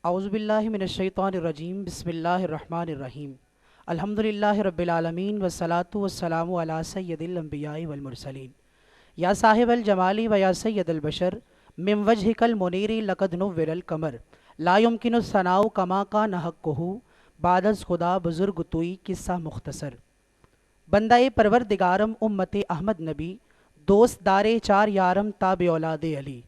औज़ुबिल्लाहि मिनश्शैतानिर्रजीम बिस्मिल्लाहिर्रहमानिर्रहीम अल्हम्दुलिल्लाहि रब्बिल आलमीन वस्सलातु वस्सलामु अला सय्यदिल अंबियाइ वल मुरसलीन या साहिबल जमाली व या सय्यदल बशर मिन वजहिकल मुनीरी लक़द नुव्विरल कमर ला युमकिनु सनाउ कमा का नहक्कुहु बादस खुदा बुजुर्ग तुई किस्सा मुख्तसर बंदाए परवरदिगारम उम्मते अहमद नबी दोस्त दारे चार यारम ताब औलादे अली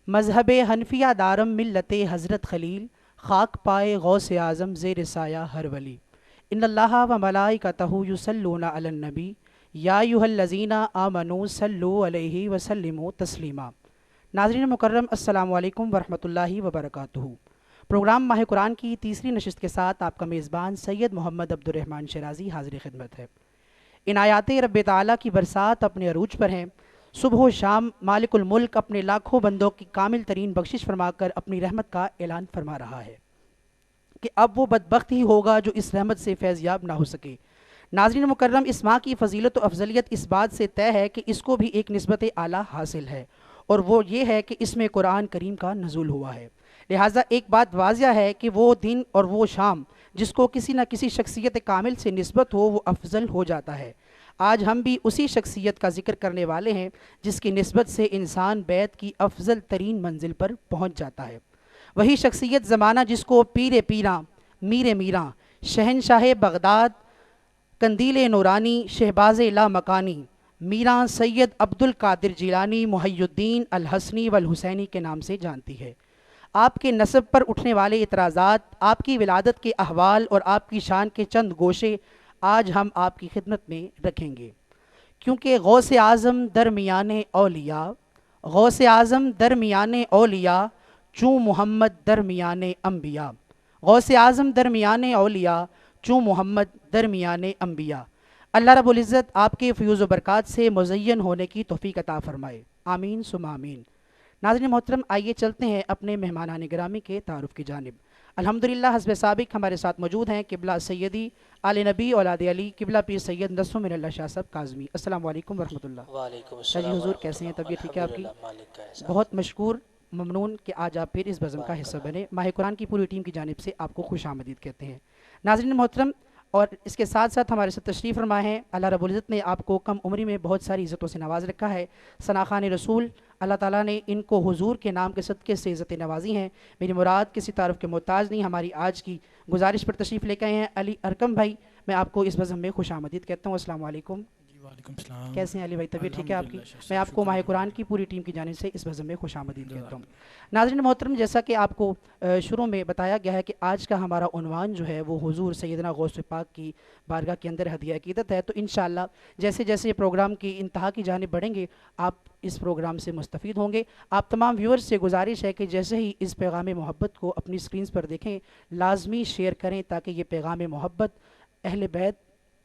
मजहब हनफिया दारम मिल्लते हज़रत खलील खाक पाए गौस आज़म ज़ेर साया हर वली इन्नल्लाह व मलाइकतहु युसल्लूना अलन नबी या अय्युहल्लज़ीना आमनू सल्लु अलैहि व सल्लिमू तस्लीमा। नाज़रीन मुकर्रम अस्सलामु अलैकुम व रहमतुल्लाहि व बरकातुहू। प्रोग्राम माह कुरान की तीसरी नशिस्त के साथ आपका मेज़बान सैयद मोहम्मद अब्दुर्रहमान शराजी हाज़िर खिदमत है। इनायात रब ताला की बरसात अपने अरूज पर हैं। सुबह शाम मालिकुल मुल्क अपने लाखों बंदों की कामिल तरीन बख्शिश फरमाकर अपनी रहमत का ऐलान फरमा रहा है कि अब वो बदबख्त ही होगा जो इस रहमत से फैज़याब ना हो सके। नाज़रीन मुकर्रम, इस माह की फ़जीलत व अफजलियत इस बात से तय है कि इसको भी एक निस्बत आला हासिल है, और वो ये है कि इसमें कुरान करीम का नज़ूल हुआ है। लिहाजा एक बात वाज़िया है कि वो दिन और वो शाम जिसको किसी न किसी शख्सियत कामिल से निस्बत हो वो अफजल हो जाता है। आज हम भी उसी शख्सियत का जिक्र करने वाले हैं जिसकी निस्बत से इंसान बैत की अफजल तरीन मंजिल पर पहुँच जाता है। वही शख्सियत ज़माना जिसको पीर पीरा, मीर मीरा, शहनशाह बगदाद, कंदील नूरानी, शहबाज ला मकानी, मीरा सैयद अब्दुल कादिर जिलानी, मुहय्युद्दीन अल हसनी वल हुसैनी के नाम से जानती है। आपके नसब पर उठने वाले इतराज़ात, आपकी विलादत के अहवाल और आपकी शान के चंद गोशे आज हम आपकी खिदमत में रखेंगे, क्योंकि गौस आज़म दरमियान औलिया, गौस आज़म दरमियान औलिया, चूँ मोहम्मद दरमियान अम्बिया, गौस आज़म दरमियान औलिया, चूँ मोहम्मद दरमियान अम्बिया। अल्लाह रब्बुल इज़्ज़त आपके फ़यूज़ व बरक़ात से मुज़य्यन होने की तौफ़ीक़ अता फ़रमाए, आमीन सुम्मा आमीन। नाज़रीन मोहतरम, आइए चलते हैं अपने मेहमानान गिरामी के तारुफ़ की जानिब। अल्हम्दुलिल्लाह हस्ब साबिक़ हमारे साथ मौजूद हैं किबला सैयदी आले नबी औलाद अली किबला पीर सैयद नस्फ़ मिनल्लाह शाह साहब काज़मी। अस्सलामु अलैकुम व रहमतुल्लाह। वालेकुम शाह जी अस्सलाम हुज़ूर कैसे हैं, वरहमतुल्लाह। तबीयत ठीक है आपकी? अल्हम्दुलिल्लाह, मालिक का एहसान। बहुत मशकूर ममनून कि आज आप फिर इस बज़म का हिस्सा बारकल्लाह। बने। माह कुरान की पूरी टीम की जानिब से आपको खुश आमदीद कहते हैं। नाज़रीन मोहतरम, और इसके साथ साथ हमारे साथ तशरीफ़ फरमा हैं, अल्लाह रब्बुल इज़्ज़त ने आपको कम उम्री में बहुत सारी इज़्ज़तों से नवाज रखा है। सनाखान रसूल अल्लाह ताला ने इनको हुजूर के नाम के सदक़े से इज़्ज़तें नवाजी हैं। मेरी मुराद किसी तारुफ़ के मोहताज नहीं, हमारी आज की गुजारिश पर तशरीफ़ लेकर आए हैं अली अरकम भाई। मैं आपको इस बज़म में खुश आमदीद कहता हूँ। अस्सलामु अलैकुम। जी वालेकुम सलाम। कैसे हैं अली भाई, तबीयत ठीक है आपकी? अल्हम्दुलिल्लाह मैं सब आपको शुक्र माह है कुरान अल्लाह की पूरी टीम की जानिब से इस बज़म में खुश आमदीद का। कहता हूँ। नाज़रीन मोहतरम, जैसा कि आपको शुरू में बताया गया है कि आज का हमारा उन्वान जो है वो हुजूर सैयदना गौस पाक की बारगाह के अंदर हदिया अक़ीदत है। तो इंशाअल्लाह जैसे जैसे प्रोग्राम की इंतहा की जानिब बढ़ेंगे आप इस प्रोग्राम से मुस्तफ़ीद होंगे। आप तमाम व्यूअर्स से गुजारिश है कि जैसे ही इस पैगाम मोहब्बत को अपनी स्क्रीन पर देखें लाजमी शेयर करें, ताकि ये पैगाम मोहब्बत अहले बैत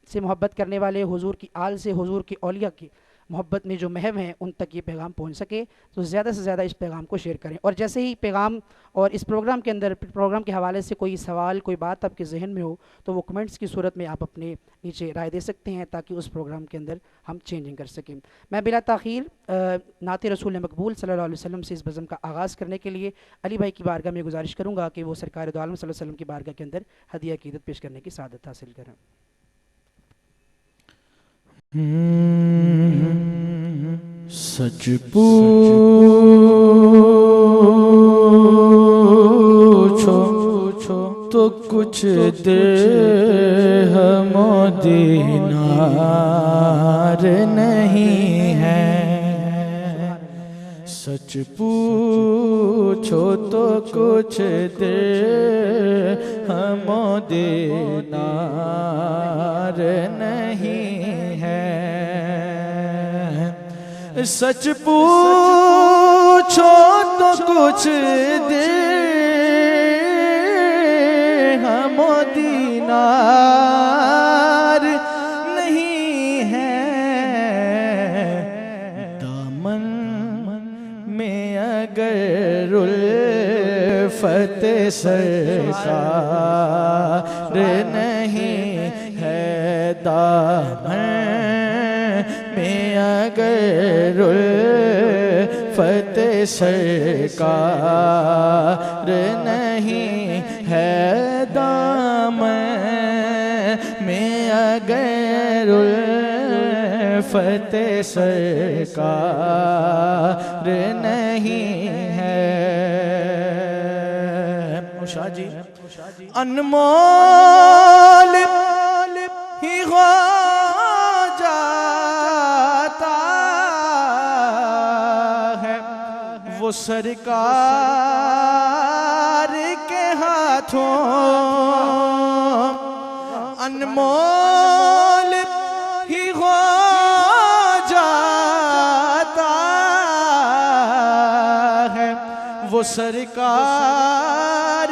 से मोहब्बत करने वाले, हुजूर की आल से, हुजूर की औलिया की मोहब्बत में जो महव हैं उन तक ये पैगाम पहुंच सके। तो ज़्यादा से ज़्यादा इस पैगाम को शेयर करें। और जैसे ही पैगाम और इस प्रोग्राम के अंदर प्रोग्राम के हवाले से कोई सवाल, कोई बात आपके जहन में हो तो वो कमेंट्स की सूरत में आप अपने नीचे राय दे सकते हैं, ताकि उस प्रोग्राम के अंदर हम चेंजिंग कर सकें। मैं बिला ताख़ीर नात रसूल मकबूल सल्लल्लाहु अलैहि वसल्लम से इस बज़म का आगाज़ करने के लिए अली भाई की बारगाह में गुजारिश करूँगा कि वो सरकार दो आलम सल्लल्लाहु अलैहि वसल्लम की बारगाह के अंदर हदिया अक़ीदत पेश करने की सादत हासिल करें। सच पूछो तो कुछ दे मदीनार नहीं है। सच पूछो तो कुछ दे मदीनार नहीं है। सच पूछो तो कुछ दे मदीनार नहीं है। दामन में अगर उल्फत सरकार नहीं है, दामन में अगर उल्फत सरकार नहीं है दामन में अगर उल्फत सरकार नहीं है। उषा जी अनमोल ही हो जाता है वो सरकार के हाथों, अनमोल ही हो जाता है वो सरकार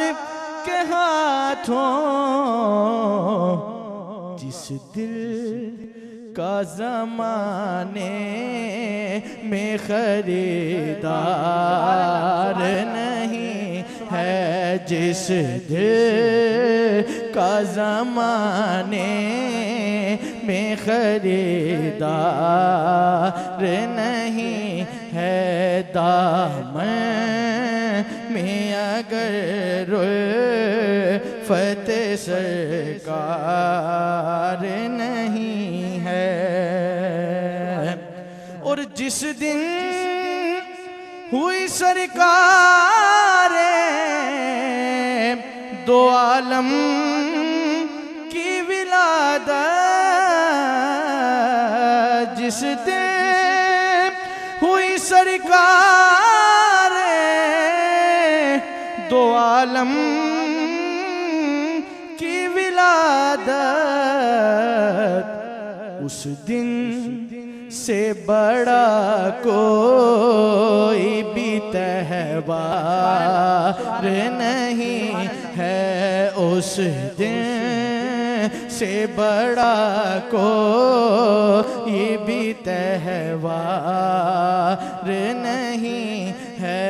के हाथों। जिस दिल का ज़माने में खरीदार नहीं है, जिस दिल का ज़माने में खरीदार नहीं है, दामन में अगर फतेह सरकार नहीं है। और जिस दिन हुई सरकार दो आलम की विलादत, जिस दिन हुई सरकार दो आलम की विलादत, उस दिन से बड़ा कोई भी तहवार नहीं है, उस दिन से बड़ा कोई भी तहवार नहीं है,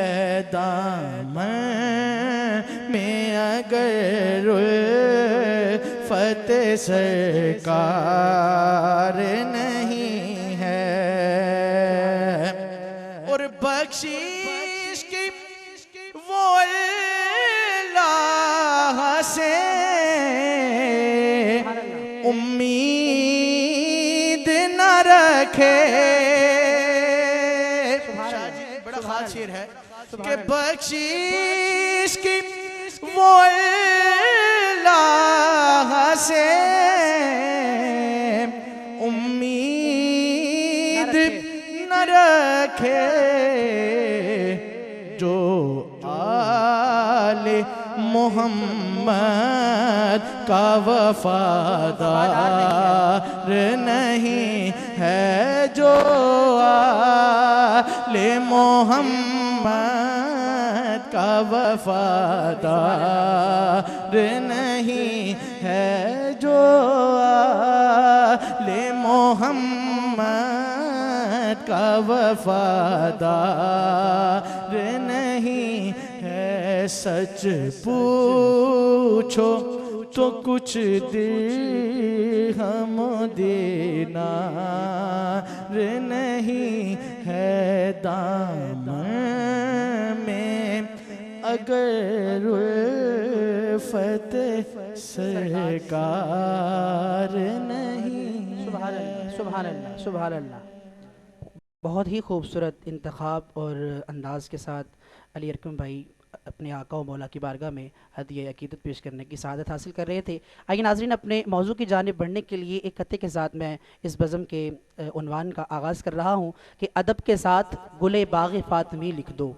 दामन में अगर फतेह सरकार नहीं है। और बख्शीश की वो अल्लाह से उम्मीद न रखे, बड़ा खास शेर है कि बख्शीश की वो अल्लाह से उम्मीद न रखे, जो आले मोहम्मद का वफादार नहीं है, जो आले मोहम्मद का वफादार नहीं है, जो आले मोहम्मद का वफादार नहीं है। सच पूछो तो कुछ दिरहम दीनार नहीं है, दामन में अगर फतेह सरकार नहीं। सुभान अल्लाह, सुभान अल्लाह, सुभान अल्लाह। बहुत ही खूबसूरत इंतखाब और अंदाज के साथ अली अरकम भाई अपने आका व मौला की बारगाह में हदिया अकीदत पेश करने की सआदत हासिल कर रहे थे। आइए नाज़रीन, अपने मौजू की जानिब बढ़ने के लिए एक खत्ते के साथ मैं इस बज़म के उन्वान का आगाज़ कर रहा हूँ कि अदब के साथ गुले बाग़ फ़ातिमी लिख दो,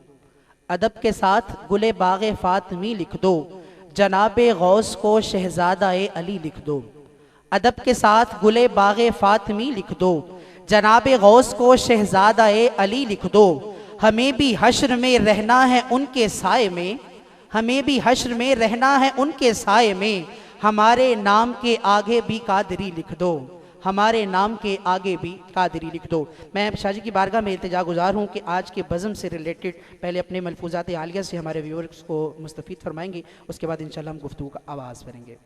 अदब के साथ गुले बाग़ फ़ातिमी लिख दो, जनाबे गौस को शहज़ादा-ए अली लिख दो, अदब के साथ गुले बाग़ फ़ातिमी लिख दो, जनाबे गौस को शहज़ादा-ए अली लिख दो। हमें भी हश्र में रहना है उनके साए में, हमें भी हश्र में रहना है उनके साए में, हमारे नाम के आगे भी कादरी लिख दो, हमारे नाम के आगे भी कादरी लिख दो। मैं शाहजी की बारगाह में इल्तिजा गुजार हूँ कि आज के बज़म से रिलेटेड पहले अपने मलफूज़ात आलिया से हमारे व्यूअर्स को मुस्तफ़ीद फरमाएंगे, उसके बाद इंशाअल्लाह हम गुफ्तगू का आवाज़ करेंगे।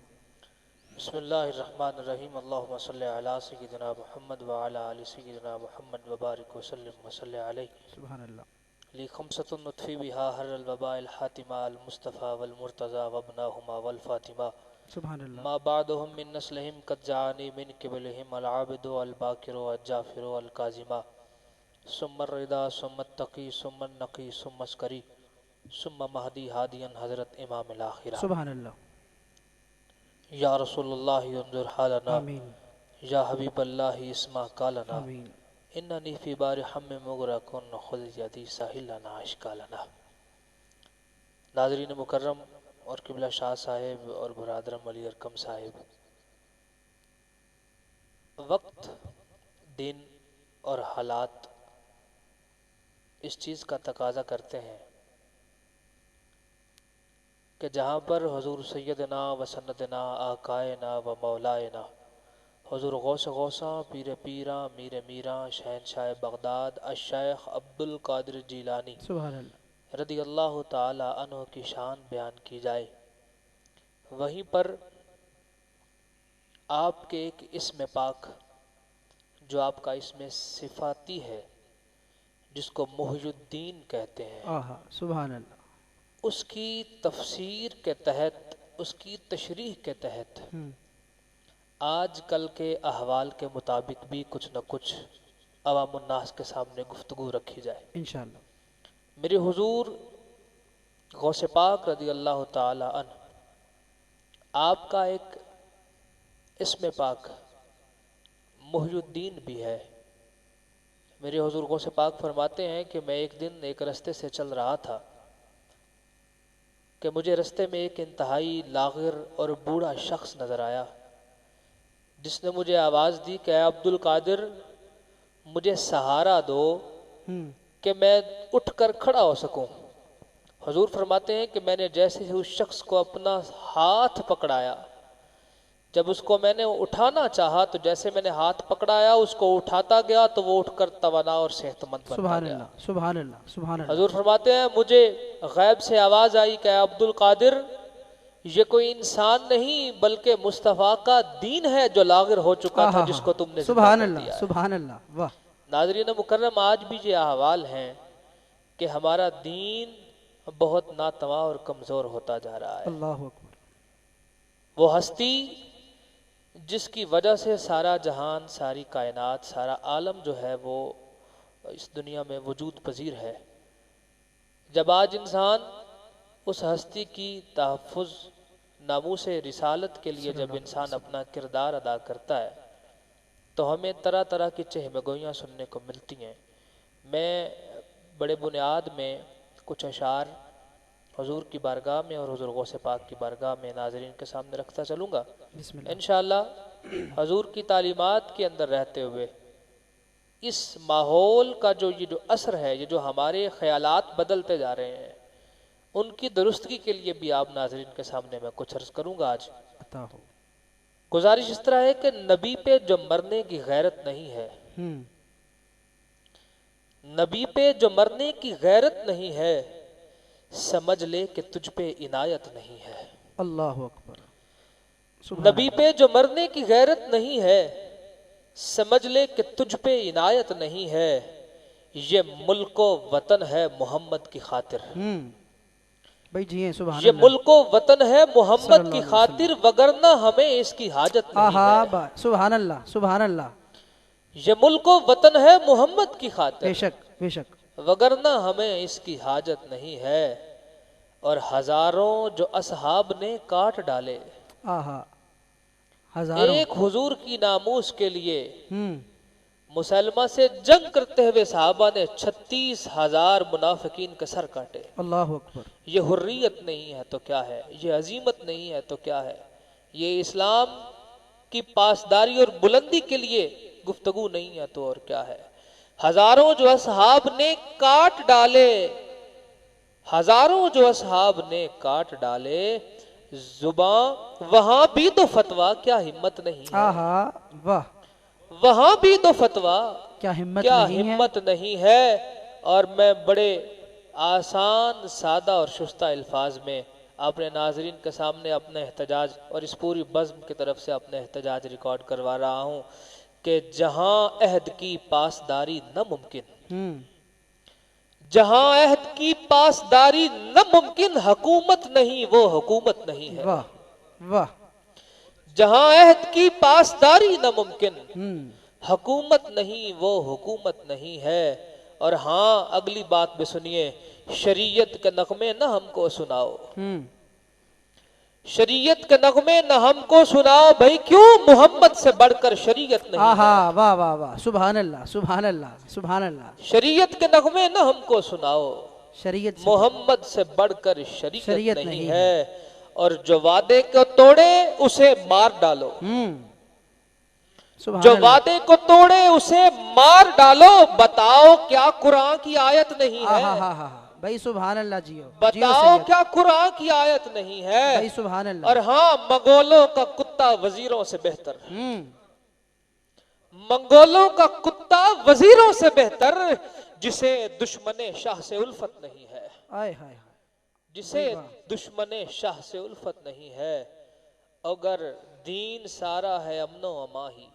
बिस्मिल्लाहिर्रहमानिर्रहीम, अल्लाहुम्मा सल्लि अला सय्यिदिना मुहम्मद व अला आलि सय्यिदिना मुहम्मद व बारिक व सल्लिम व सल्लि अलैहि। सुभान अल्लाह। ली खमसतुन नुत्फी बिहा हर्रल वबाइल हातिमा अल मुस्तफ़ा वल मुर्तज़ा वबनाहुमा वल फातिमा सुभान अल्लाह। मा बादहुम मिन नस्लहिम कद जानी मिन क़िबलिहिम अल आबिदु अल बाकिरु अल जाफिरु अल काज़िमा सुम्मर रिदा सुम्मत तकी सुम्मन नकी सुम्मस्करी सुम्म महदी हादियन हज़रत इमाम अल आखिरा। सुभान अल्लाह। या रसूलुल्लाह उन्जुर हालना आमीन या हबीबल्लाह इस्मा कालना आमीन। इन्ननी फ़ी बारि हम्मे मुग़रक़ुन खुद यदी साहिलना इश्कालना। नाज़रीन मुकर्रम और किबला शाह साहिब और बरादरम अली अरकम साहिब, वक्त, दिन और हालात इस चीज़ का तकाजा करते हैं कि जहाँ पर हुज़ूर सैयदना व सन्नदना आकायना व मौलायना हुज़ूर गौस गौसा पीर पीरा मीर मीरा शहनशाह बगदाद अश-शेख अब्दुल कादिर जीलानी सुभान अल्लाह। रदी अल्लाह ताला अन्हु की शान बयान की जाए, वहीं पर आपके एक इस्म पाक जो आपका इसमें सिफाती है, जिसको मुहय्युद्दीन कहते हैं, आहा सुभान अल्लाह। उसकी तफसीर के तहत, उसकी तशरीह के तहत आज कल के अहवाल के मुताबिक भी कुछ न कुछ अवामुन्नास के सामने गुफ्तगू रखी जाए इंशाअल्लाह। मेरे हुजूर गौसे पाक रदी अल्लाह ताला अन्हु, आपका एक इस्म पाक मुहय्युद्दीन भी है। मेरे हुजूर गौसे पाक फरमाते हैं कि मैं एक दिन एक रास्ते से चल रहा था कि मुझे रास्ते में एक इंतहाई लागिर और बूढ़ा शख्स नज़र आया, जिसने मुझे आवाज़ दी कि अब्दुल कादिर मुझे सहारा दो कि मैं उठकर खड़ा हो सकूं। हुजूर फरमाते हैं कि मैंने जैसे ही उस शख्स को अपना हाथ पकड़ाया, जब उसको मैंने उठाना चाहा तो जैसे मैंने हाथ पकड़ाया उसको उठाता गया तो वो उठकर तवाना और सेहतमंद बनता सुभान गया। अल्लाह सुभान अल्लाह सुभान अल्लाह। हुजूर फरमाते हैं मुझे गैब से आवाज़ आई कि अब्दुल कादिर ये कोई इंसान नहीं बल्कि मुस्तफ़ा का दीन है जो लागिर हो चुका था, जिसको तुमने सुभान जिंदा कर अल्लाह दिया है। सुभान अल्लाह। वाह। नाज़रीन मुकर्रम, आज भी ये अहवाल हैं कि हमारा दीन बहुत नातवा और कमज़ोर होता जा रहा है। अल्लाहु अकबर। वो हस्ती जिसकी वजह से सारा जहान, सारी कायनात, सारा आलम जो है वो इस दुनिया में वजूद पजीर है, जब आज इंसान उस हस्ती की तहफ़्फ़ुज़ नामूस रिसालत के लिए जब इंसान अपना किरदार अदा करता है तो हमें तरह तरह की चहमगोइयाँ सुनने को मिलती हैं। मैं बड़े बुनियाद में कुछ अशार हुजूर की बारगाह में और हुजूर गौसे पाक की बारगाह में नाज़रीन के सामने रखता चलूँगा। बिस्मिल्लाह। इंशाअल्लाह हुजूर की तालीमात के अंदर रहते हुए इस माहौल का जो ये जो असर है, ये जो हमारे ख़यालात बदलते जा रहे हैं, उनकी दुरुस्तगी के लिए भी आप नाज़रीन के सामने मैं कुछ अर्ज़ करूँगा। आज अता हो। गुजारिश इस तरह है कि नबी पे जो मरने की गैरत नहीं है, नबी पे जो मरने की गैरत नहीं है, समझ ले कि तुझ पे इनायत नहीं है। अल्लाहु अकबर। नबी पे जो मरने की गैरत नहीं है, समझ ले कि तुझ पे इनायत नहीं है। ये मुल्को वतन है मोहम्मद की खातिर। भाई जी हैं सुभान ये अल्लाह। मुल्को वतन है मोहम्मद की सल्लल्लाहु अलैहि खातिर, वगरना हमें इसकी हाजत नहीं आहा है। सुभान अल्लाह सुभान अल्लाह। ये मुल्को वतन है मोहम्मद की खातिर, बेशक बेशक। वगरना हमें इसकी हाजत नहीं है। और हजारों जो असहाब ने काट डाले, आहा हजारों। एक हुजूर की नामूस के लिए मुसलमा से जंग करते हुए सहाबा ने 36,000 मुनाफिकीन के सर काटे। अल्लाहु अकबर। ये हुर्रियत नहीं है तो क्या है, ये अजीमत नहीं है तो क्या है, ये इस्लाम की पासदारी और बुलंदी के लिए गुफ्तगू नहीं है तो और क्या है। हजारों जो असहाब ने काट डाले, हजारों जो असहाब ने काट डाले, जुबां वहां भी तो फतवा, क्या हिम्मत नहीं है। आहा वाह। वहां भी तो फतवा, क्या हिम्मत क्या नहीं है। हिम्मत नहीं है। और मैं बड़े आसान, सादा और शुस्ता अल्फाज में अपने नाजरीन के सामने अपना एहतजाज और इस पूरी बज़्म की तरफ से अपना एहतजाज रिकॉर्ड करवा रहा हूँ कि जहां अहद की पासदारी न मुमकिन, जहां अहद की पासदारी न मुमकिन, हुकूमत नहीं वो हुकूमत नहीं है। वाह वाह। जहां अहद की पासदारी न मुमकिन, हम्म। हुकूमत नहीं वो हुकूमत नहीं है। और हाँ, अगली बात भी सुनिए, शरीयत के नगमे न हमको सुनाओ, शरीयत के नगमे न हमको सुनाओ भाई, क्यों मोहम्मद से बढ़कर शरीयत नहीं आहा, है। वाह वाह वाह, सुभान अल्लाह सुभान अल्लाह सुभान अल्लाह। शरीयत के नगमे न हमको सुनाओ, शरीयत से मोहम्मद से बढ़कर शरीयत शरीयत नहीं नहीं है। और जो वादे को तोड़े उसे मार डालो, सुभान जो अल्लाह। वादे को तोड़े उसे मार डालो। बताओ क्या कुरान की आयत नहीं है? आहा हा हा, भाई सुभान अल्लाह जियो, जियो बताओ सैयद। क्या कुरान की आयत नहीं है? भाई सुभान अल्लाह। और हाँ, मंगोलों का कुत्ता वजीरों से बेहतर, मंगोलों का कुत्ता वजीरों से बेहतर, जिसे दुश्मने शाह से उल्फत नहीं है, आय हाय, जिसे दुश्मने शाह से उल्फत नहीं है। अगर दीन सारा है अमनो अमाही,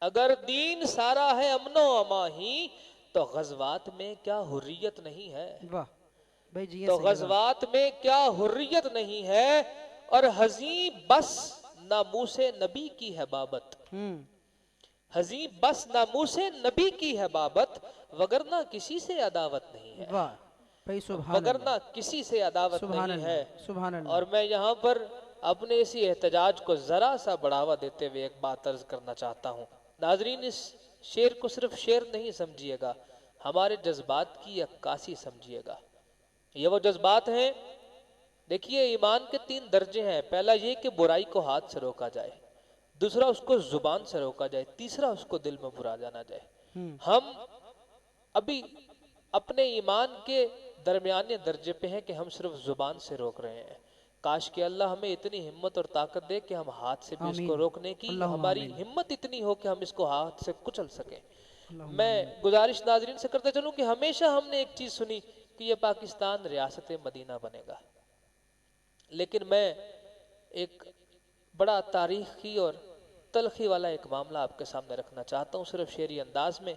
अगर दीन सारा है अमनो अमाही, तो गजवात में क्या हुर्रियत नहीं है? वाह भाई जी, तो गजवात में क्या हुर्रियत नहीं है? और हजी बस नामूसे नबी की है बाबत, हजी बस नामूसे नबी की है बाबत, वगरना किसी से अदावत नहीं है। वाह भाई सुभान वगरना किसी से अदावत सुभान नहीं अल्लाह है। सुभान अल्लाह। और मैं यहाँ पर अपने इसी एहतजाज को जरा सा बढ़ावा देते हुए एक बात अर्ज करना चाहता हूँ। नाजरीन, इस शेर को सिर्फ शेर नहीं समझिएगा, हमारे जज्बात की अक्कासी समझिएगा। ये वो जज्बात हैं, देखिए ईमान के 3 दर्जे हैं। पहला ये कि बुराई को हाथ से रोका जाए, दूसरा उसको जुबान से रोका जाए, तीसरा उसको दिल में बुरा जाना जाए। हम अभी अपने ईमान के दरमियाने दर्जे पे हैं कि हम सिर्फ जुबान से रोक रहे हैं। काश कि अल्लाह हमें इतनी हिम्मत और ताकत दे कि हम हाथ से भी इसको रोकने की हमारी हिम्मत इतनी हो कि हम इसको हाथ से कुचल सकें। मैं गुजारिश नाजरीन से करते चलूं कि हमेशा हमने एक चीज सुनी कि ये पाकिस्तान रियासत मदीना बनेगा, लेकिन मैं एक बड़ा तारीखी और तलखी वाला एक मामला आपके सामने रखना चाहता हूँ। सिर्फ शेरी अंदाज में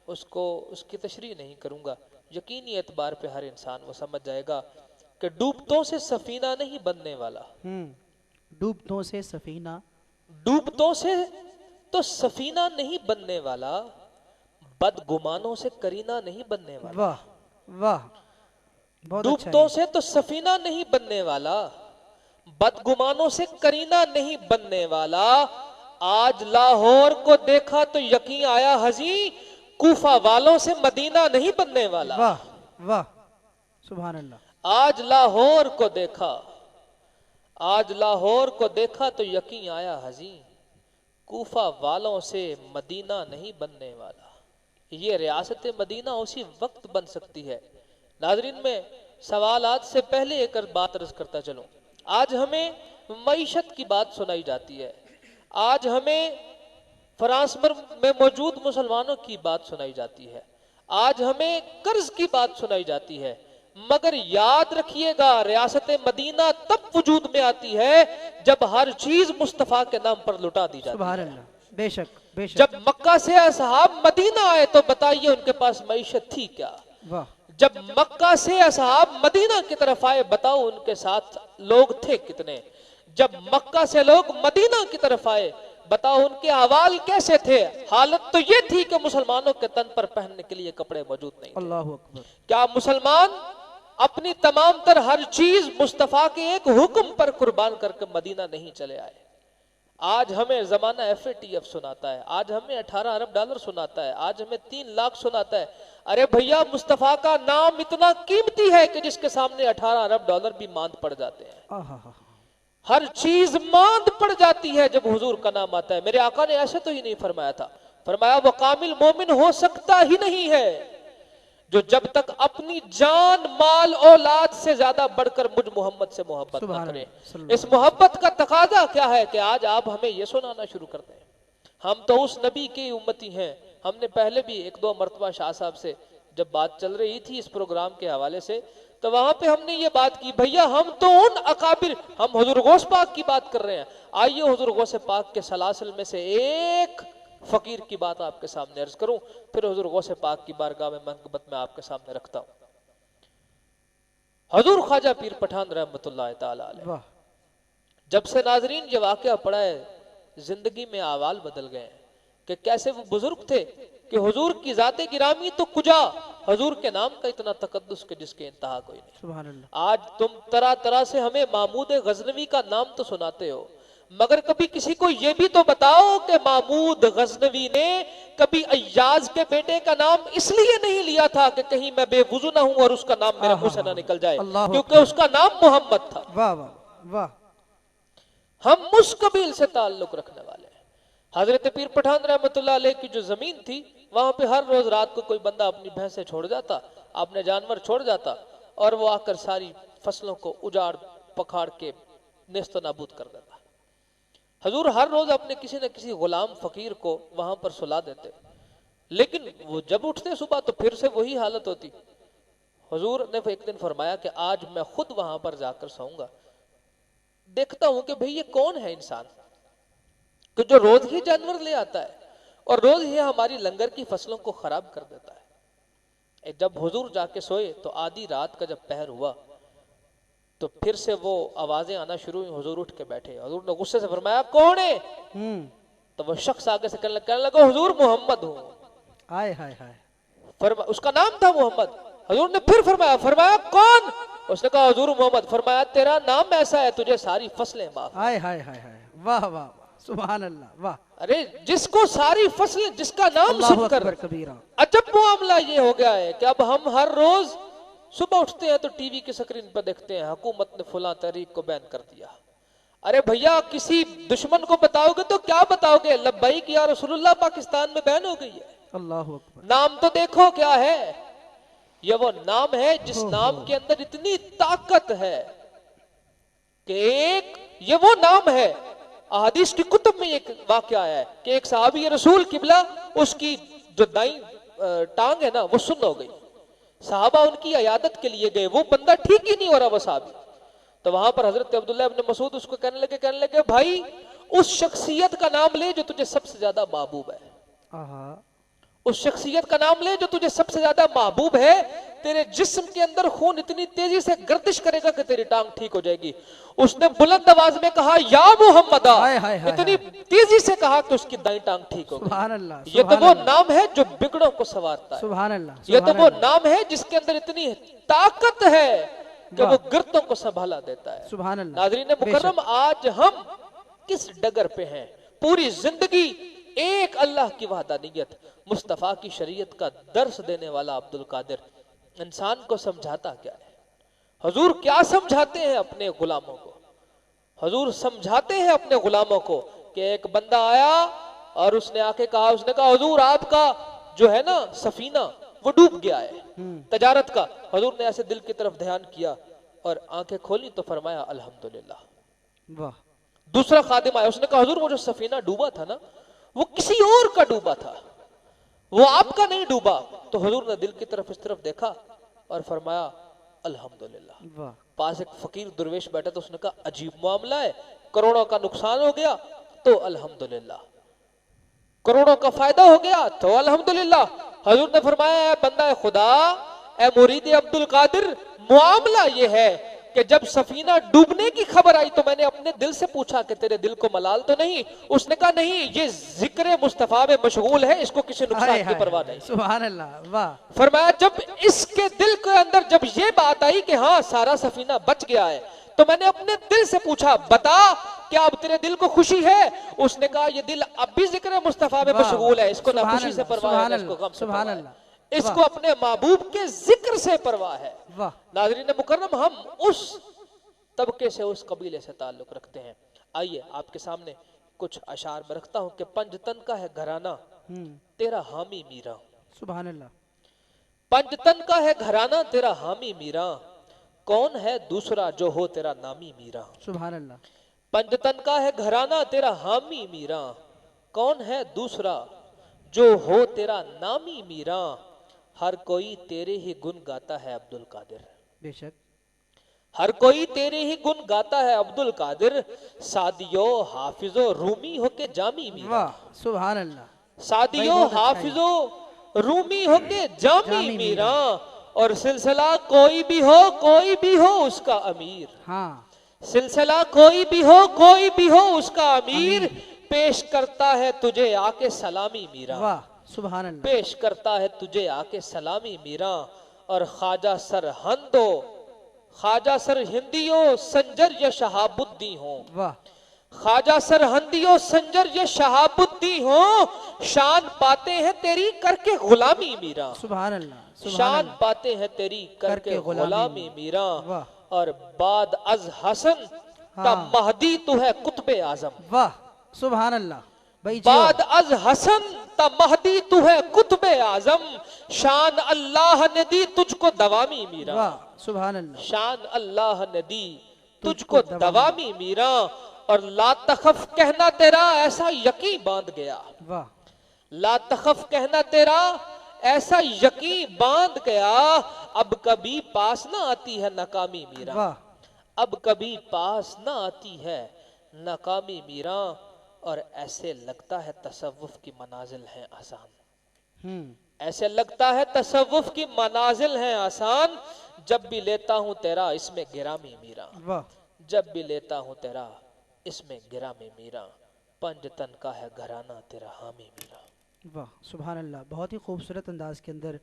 उसकी तशरीह नहीं करूंगा, यकीनी एतबार पे हर इंसान वो समझ जाएगा कि डूबतों से सफीना नहीं बनने वाला। डूबतों से सफीना, डूबतों से तो सफीना नहीं बनने वाला, बदगुमानों से करीना नहीं बनने वाला। वाह वाह, बहुत अच्छा डूबतों से तो सफीना नहीं बनने वाला, बदगुमानों से करीना नहीं बनने वाला। आज लाहौर को देखा तो यकीन आया हजी, कूफा वालों से मदीना नहीं बनने वाला। वाह वाह, सुभान अल्लाह। आज लाहौर को देखा, आज लाहौर को देखा तो यकीन आया हजी, कूफा वालों से मदीना नहीं बनने वाला। ये रियासत मदीना उसी वक्त बन सकती है। नाजरीन, में सवालात से पहले एक बात अर्ज करता चलूं। आज हमें मईशत की बात सुनाई जाती है, आज हमें फ्रांस में मौजूद मुसलमानों की बात सुनाई जाती है, आज हमें कर्ज की बात सुनाई जाती है। मगर याद रखिएगा, रियासत मदीना तब वजूद में आती है जब हर चीज मुस्तफा के नाम पर लुटा दी जाती है। बेशक बेशक। जब मक्का से असहाब मदीना आए तो बताइए उनके पास मईशत थी क्या? वाह। जब मक्का से असहाब मदीना की तरफ आए, बताओ उनके साथ लोग थे कितने? जब मक्का से लोग मदीना की तरफ आए, बताओ उनके अहवाल कैसे थे? हालत तो ये थी कि मुसलमानों के तन पर पहनने के लिए कपड़े मौजूद नहीं थे। अल्लाहु अकबर। क्या मुसलमान अपनी तमाम तर हर चीज मुस्तफा के एक हुक्म पर कुर्बान करके मदीना नहीं चले आए? आज हमें जमाना FATF सुनाता है, आज हमें 18 अरब डॉलर सुनाता है, आज हमें 3 लाख सुनाता है। अरे भैया, मुस्तफा का नाम इतना कीमती है कि जिसके सामने 18 अरब डॉलर भी मांद पड़ जाते हैं। हर चीज मांद पड़ जाती है जब हुजूर का नाम आता है। मेरे आका ने ऐसे तो ही नहीं फरमाया था, फरमाया वो कामिल मोमिन हो सकता ही नहीं है जो जब तक अपनी जान माल औलाद से ज्यादा बढ़कर मुझ मोहम्मद से मोहब्बत न करे। इस मोहब्बत का तकाजा क्या है कि आज आप हमें यह सुनाना शुरू करते हैं, हम तो उस नबी की उम्मती हैं। हमने पहले भी 1-2 मरतबा शाह साहब से जब बात चल रही थी इस प्रोग्राम के हवाले से, तो वहां पे हमने ये बात की, भैया हम तो उन अकाबिर, हम हुजूर गौस पाक की बात कर रहे हैं। आइए हुजूर गौस पाक के सलासिल में से एक फकीर की बात आपके सामने अर्ज करूं, फिर हुजूर गौसे पाक की बारगाह में मनकबत में आपके सामने रखता हूं। हुजूर ख्वाजा पीर पठान रहमतुल्लाह ताला अलैह, वाह जब से नाजरीन ये वाकया पड़ा है, जिंदगी में आवाल बदल गए हैं कि कैसे वो बुजुर्ग थे कि हुजूर की जाते गिरामी तो कुजा, हुजूर के नाम का इतना तकद्दुस के जिसके इंतहा कोई नहीं। सुभान अल्लाह। आज तुम तरह तरह से हमें महमूद गजनवी का नाम तो सुनाते हो, मगर कभी किसी को यह भी तो बताओ कि महमूद गजनवी ने कभी अय्याज के बेटे का नाम इसलिए नहीं लिया था कि कहीं मैं बेवुजू ना हूं और उसका नाम मेरे मुंह से ना निकल जाए, अल्लाह क्योंकि उसका नाम मोहम्मद था। वाह वाह वाह। हम उस कबील से ताल्लुक रखने वाले हैं। हजरत पीर पठान रहमतुल्लाह अलैह की जो जमीन थी, वहां पे हर रोज रात को कोई बंदा अपनी भैंसे छोड़ जाता, अपने जानवर छोड़ जाता, और वो आकर सारी फसलों को उजाड़ पखाड़ के नेस्त नाबूद कर देता। हजूर हर रोज अपने किसी न किसी गुलाम फकीर को वहां पर सुला देते, लेकिन वो जब उठते सुबह तो फिर से वही हालत होती। हजूर ने एक दिन फरमाया कि आज मैं खुद वहां पर जाकर सोऊंगा, देखता हूं कि भाई ये कौन है इंसान कि जो रोज ही जानवर ले आता है और रोज ही हमारी लंगर की फसलों को खराब कर देता है। जब हुजूर जाके सोए तो आधी रात का जब पहर हुआ तो फिर से वो आवाजें आना शुरू हुई। हुजूर उठ के बैठे, हुजूर ने गुस्से से फरमाया कौन है? तो वो शख्स आगे से कहने लगा हुजूर मोहम्मद हूं। हाय हाय हाय। उसका नाम था मोहम्मद। हुजूर ने फिर फरमाया कौन? उसने कहा हुजूर मोहम्मद। फरमाया तेरा नाम ऐसा है तुझे सारी फसलें माफ। हाय हाय हाय हाय। वाह वाह वाह। सुभान अल्लाह। वाह। अरे जिसको सारी फसलें, जिसका नाम सुनकर कबीरा। अजब मामला ये हो गया है कि अब हम हर रोज सुबह उठते हैं तो टीवी की स्क्रीन पर देखते हैं हुकूमत ने फुला तहरीक को बैन कर दिया। अरे भैया किसी दुश्मन को बताओगे तो क्या बताओगे? लब्बैक या रसूलुल्लाह पाकिस्तान में बैन हो गई है। अल्लाह अकबर। नाम तो देखो क्या है। ये वो नाम है जिस नाम के अंदर इतनी ताकत है कि ये वो नाम है। अहादीस की कुतुब में एक वाकया है कि एक सहाबी रसूल किबला, उसकी जो दाई टांग है ना वो सुन्न हो गई। साहबा उनकी अयादत के लिए गए, वो बंदा ठीक ही नहीं हो रहा वो साहबी। तो वहां पर हजरत अब्दुल्लाह इब्न मसूद उसको कहने लगे भाई उस शख्सियत का नाम ले जो तुझे सबसे ज्यादा महबूब है। उस शख्सियत का नाम ले जो तुझे सबसे ज्यादा महबूब है। तेरे जिस्म के अंदर खून इतनी तेजी से गर्दिश करेगा कि तेरी टांग ठीक हो जाएगी। उसने बुलंद आवाज में कहा या मोहम्मदा, इतनी तेजी से कहा कि उसकी दाई टांग ठीक हो गई। ये तो वो नाम है जो बिगड़ों को संवारता है। सुभान अल्लाह। ये तो वो नाम है जिसके अंदर इतनी ताकत है कि वो गिरतों को संभाला देता है। सुभान अल्लाह। नाज़रीन मुकर्रम, आज हम किस डगर पे हैं? पूरी जिंदगी एक अल्लाह की वहदानियत, मुस्तफा की शरीयत का दर्स देने वाला अब्दुल कादिर इंसान को समझाता क्या है? हुजूर क्या समझाते हैं अपने गुलामों को? हुजूर समझाते हैं अपने गुलामों को कि एक बंदा आया और उसने आके कहा, उसने कहा हुजूर आपका जो है ना सफीना वो डूब गया है तजारत का। हुजूर ने ऐसे दिल की तरफ ध्यान किया और आंखें खोली तो फरमाया अल्हम्दुलिल्लाह। वाह। दूसरा खादिम आया, उसने कहा हुजूर वो जो सफीना डूबा था ना वो किसी और का डूबा था, वो आपका नहीं डूबा। तो हुजूर ने दिल की तरफ इस तरफ देखा और फरमाया अल्हम्दुलिल्लाह। पास एक फकीर दुर्वेश बैठा तो उसने कहा अजीब मामला है, करोड़ों का नुकसान हो गया तो अल्हम्दुलिल्लाह, करोड़ों का फायदा हो गया तो अल्हम्दुलिल्लाह। हुजूर ने फरमाया बंदा खुदा, ए मुरीद अब्दुल कादिर, मामला ये है कि जब सफीना डूबने की खबर आई तो मैंने अपने दिल से पूछा कि तेरे दिल को मलाल तो नहीं? उसने कहा नहीं, ये जिक्र मुस्तफा में मशगूल है, इसको किसी नुकसान की परवाह नहीं। सुभान अल्लाह। वाह। फरमाया जब इसके दिल के अंदर जब ये बात आई कि हाँ सारा सफीना बच गया है तो मैंने अपने दिल से पूछा बता क्या अब तेरे दिल को खुशी है? उसने कहा ये दिल अब भी जिक्र मुस्तफा में मशगूल है, इसको ना खुशी से परवाह है, इसको गम से परवाह है, इसको अपने महबूब के जिक्र से परवाह है। नाज़रीन मुकर्रम, हम उस तबके से, उस कबीले से ताल्लुक रखते हैं। आइए आपके सामने कुछ अशार में रखता हूं कि पंजतन का है घराना तेरा हामी मीरा। सुभान अल्लाह। पंजतन का है घराना तेरा हामी मीरा, कौन है दूसरा जो हो तेरा नामी मीरा। सुभान अल्लाह। पंजतन का है घराना तेरा हामी मीरा, कौन है दूसरा जो हो तेरा नामी मीरा। हर कोई तेरे ही गुण गाता है अब्दुल कादिर, बेशक हर कोई तेरे ही गुण गाता है अब्दुल कादिर। सादियो हाफिजो रूमी हो के जामी मीरा। वाह। सुभान अल्लाह। सादियो बहुत अच्छा है। हाफिजो रूमी होके जामी जामी मीरा, और सिलसिला कोई भी हो उसका अमीर। हाँ सिलसिला कोई भी हो उसका अमीर, पेश करता है तुझे आके सलामी मीरा। वाह सुभान अल्लाह। पेश करता है तुझे आके सलामी मीरा। और ख्वाजा सरहंदो, ख्वाजा सर हिंदियो संजर या शहाबुद्दी हो, वाह ख्वाजा सरहंदियो संजर ये शहाबुद्दी हो, शान पाते हैं तेरी करके गुलामी मीरा। सुभान अल्लाह सुभान शान अल्लाह। पाते हैं तेरी करके करके गुलामी गुलामी मीरा। वाह। और बाद अज हसन ता हाँ। महदी तू है कुतबे आजम। वाह सुभान अल्लाह भाई जियो। बाद अज हसन ता महदी तू है कुतबे आजम, शान अल्लाह ने दी तुझको दवामी मीरा। वाह सुभान अल्लाह। शान अल्लाह ने दी तुझको दवामी मीरा। और ला तखफ कहना तेरा ऐसा यकीन बांध गया, वाह ला तखफ कहना तेरा ऐसा यकीन बांध गया, अब कभी पास ना आती है नाकामी मीरा। वाह अब कभी पास ना आती है नाकामी मीरा। और ऐसे लगता है तसव्वुफ की मनाजिल हैं आसान, ऐसे लगता है तसव्वुफ की मनाजिल हैं आसान, जब भी लेता हूं तेरा इसमें गिरामी मीरा। वाह जब भी लेता हूं तेरा इसमें गिरा में मीरा, पंजतन का है घराना तेरा हामी मीरा। वाह सुभान अल्लाह। बहुत ही खूबसूरत अंदाज के अंदर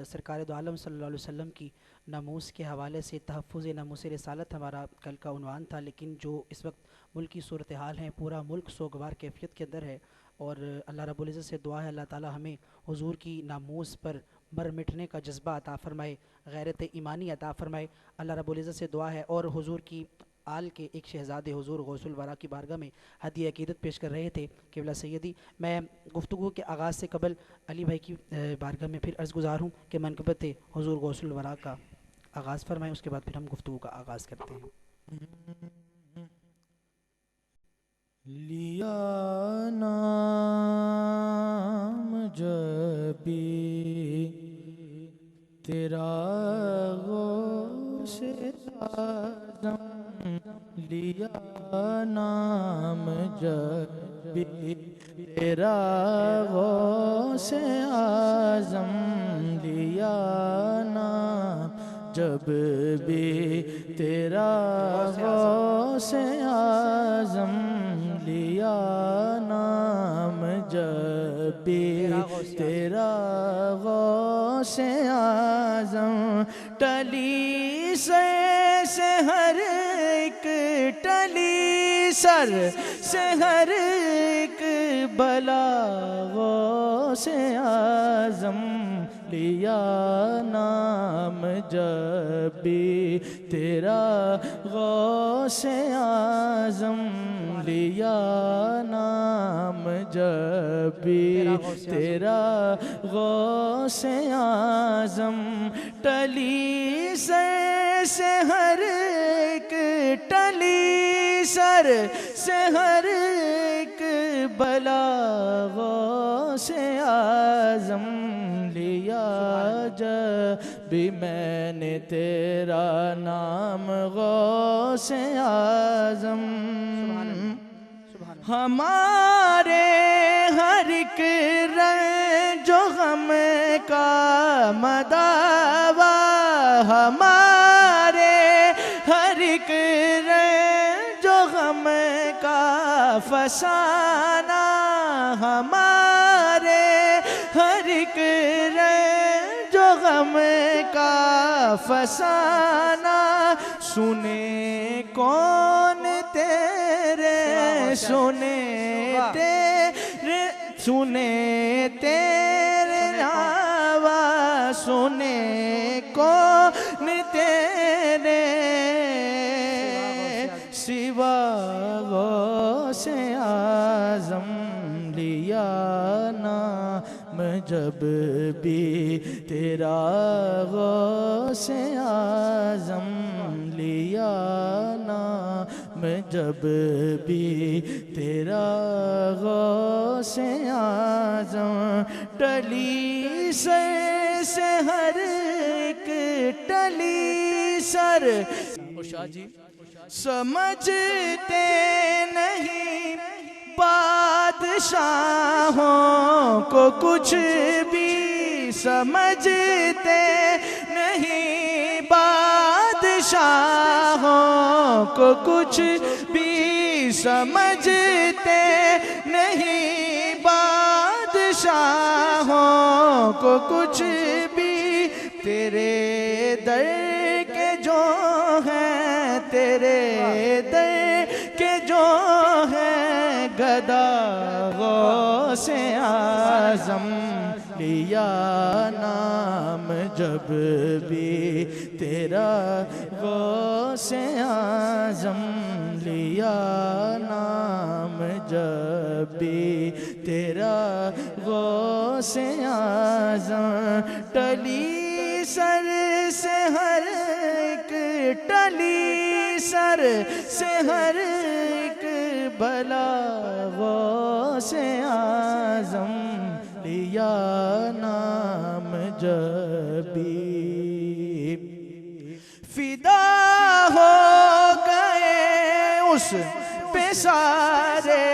सरकार दो आलम सल्लल्लाहु अलैहि वसल्लम की नामूस के हवाले से तहफ़्फ़ुज़ नामूस रिसालत हमारा कल का उन्वान था। लेकिन जो इस वक्त मुल्क की सूरत हाल है, पूरा मुल्क सोगवार कैफियत के अंदर है। और अल्लाह रब्बुल इज़्ज़त से दुआ है अल्लाह ताला हमें हुजूर की नामूस पर मर मिटने का जज्बा अता फ़रमाए, गैरत ईमानी अता फ़रमाए। अल्लाह रब्बुल इज़्ज़त से दुआ है। और हुजूर की आल के एक शहज़ादे हुजूर गौसुल वरा की बारगाह में हदिया अकीदत पेश कर रहे थे क़िबला सैयदी। मैं गुफ्तगू के आगाज़ से कबल अली भाई की बारगाह में फिर अर्ज़ गुज़ार हूँ कि मनक़बत हुजूर गौसुल वरा का आगाज़ फरमाएँ, उसके बाद फिर हम गुफ्तगू का आगाज़ करते हैं। लिया नाम जबी तेरा गौसे आज़म, लिया नाम जबी तेरा गौसे आज़म, लिया नाम जब भी तेरा गौसे आज़म, लिया नाम जब भी तेरा गौसे आज़म, टली से हर एक टली सर से हर एक बला गौसे आज़म, लिया नाम जब भी तेरा गौसे आज़म, लिया नाम जब भी तेरा गौसे आज़म, टली से हर एक टली सर से हर एक बला गौसे आज़म, लिया जब भी मैंने तेरा नाम गौसे आज़म, हमारे हर एक रंग जो गम का मदावा, हमारे हर एक रंग जो गम का फसाना, हमारे हर एक रंग जो गम का फसाना, सुने कौन तेरे सुने तेरे सुने तेरे नावा, सुने कौन तेरे सिवा गौसे आज़म, लिया नाम जब भी तेरा गौसे आज़म, लिया नाम जब भी तेरा गौसे आज़म, टली से हर एक टली सर शाह जी समझते नहीं बादशाहों को कुछ भी समझते नहीं, बादशाहों को कुछ भी समझते नहीं, बादशाहों को कुछ भी। तेरे दर के जो हैं, तेरे दर के जो हैं गदा गौसे आज़म, लिया नाम जब भी तेरा गौसे आज़म, लिया नाम जब भी तेरा गौसे आज़म। टली सर से हर एक, टली सर से हर एक भला गौसे आज़म, लिया नाम जब भी। फिदा हो गए उस पे सारे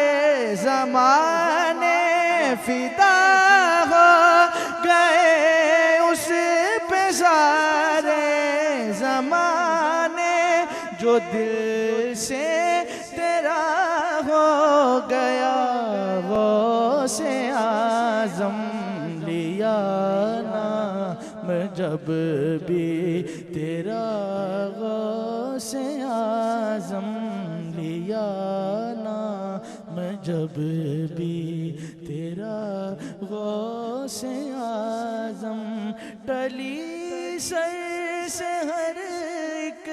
ज़माने, फिदा हो गए उस पे सारे ज़माने, जो दिल से तेरा हो गया वो से आज़म, लिया नाम जब भी तेरा गौसे आज़म, लिया नाम जब भी तेरा गौसे आज़म। टली सर से हर एक,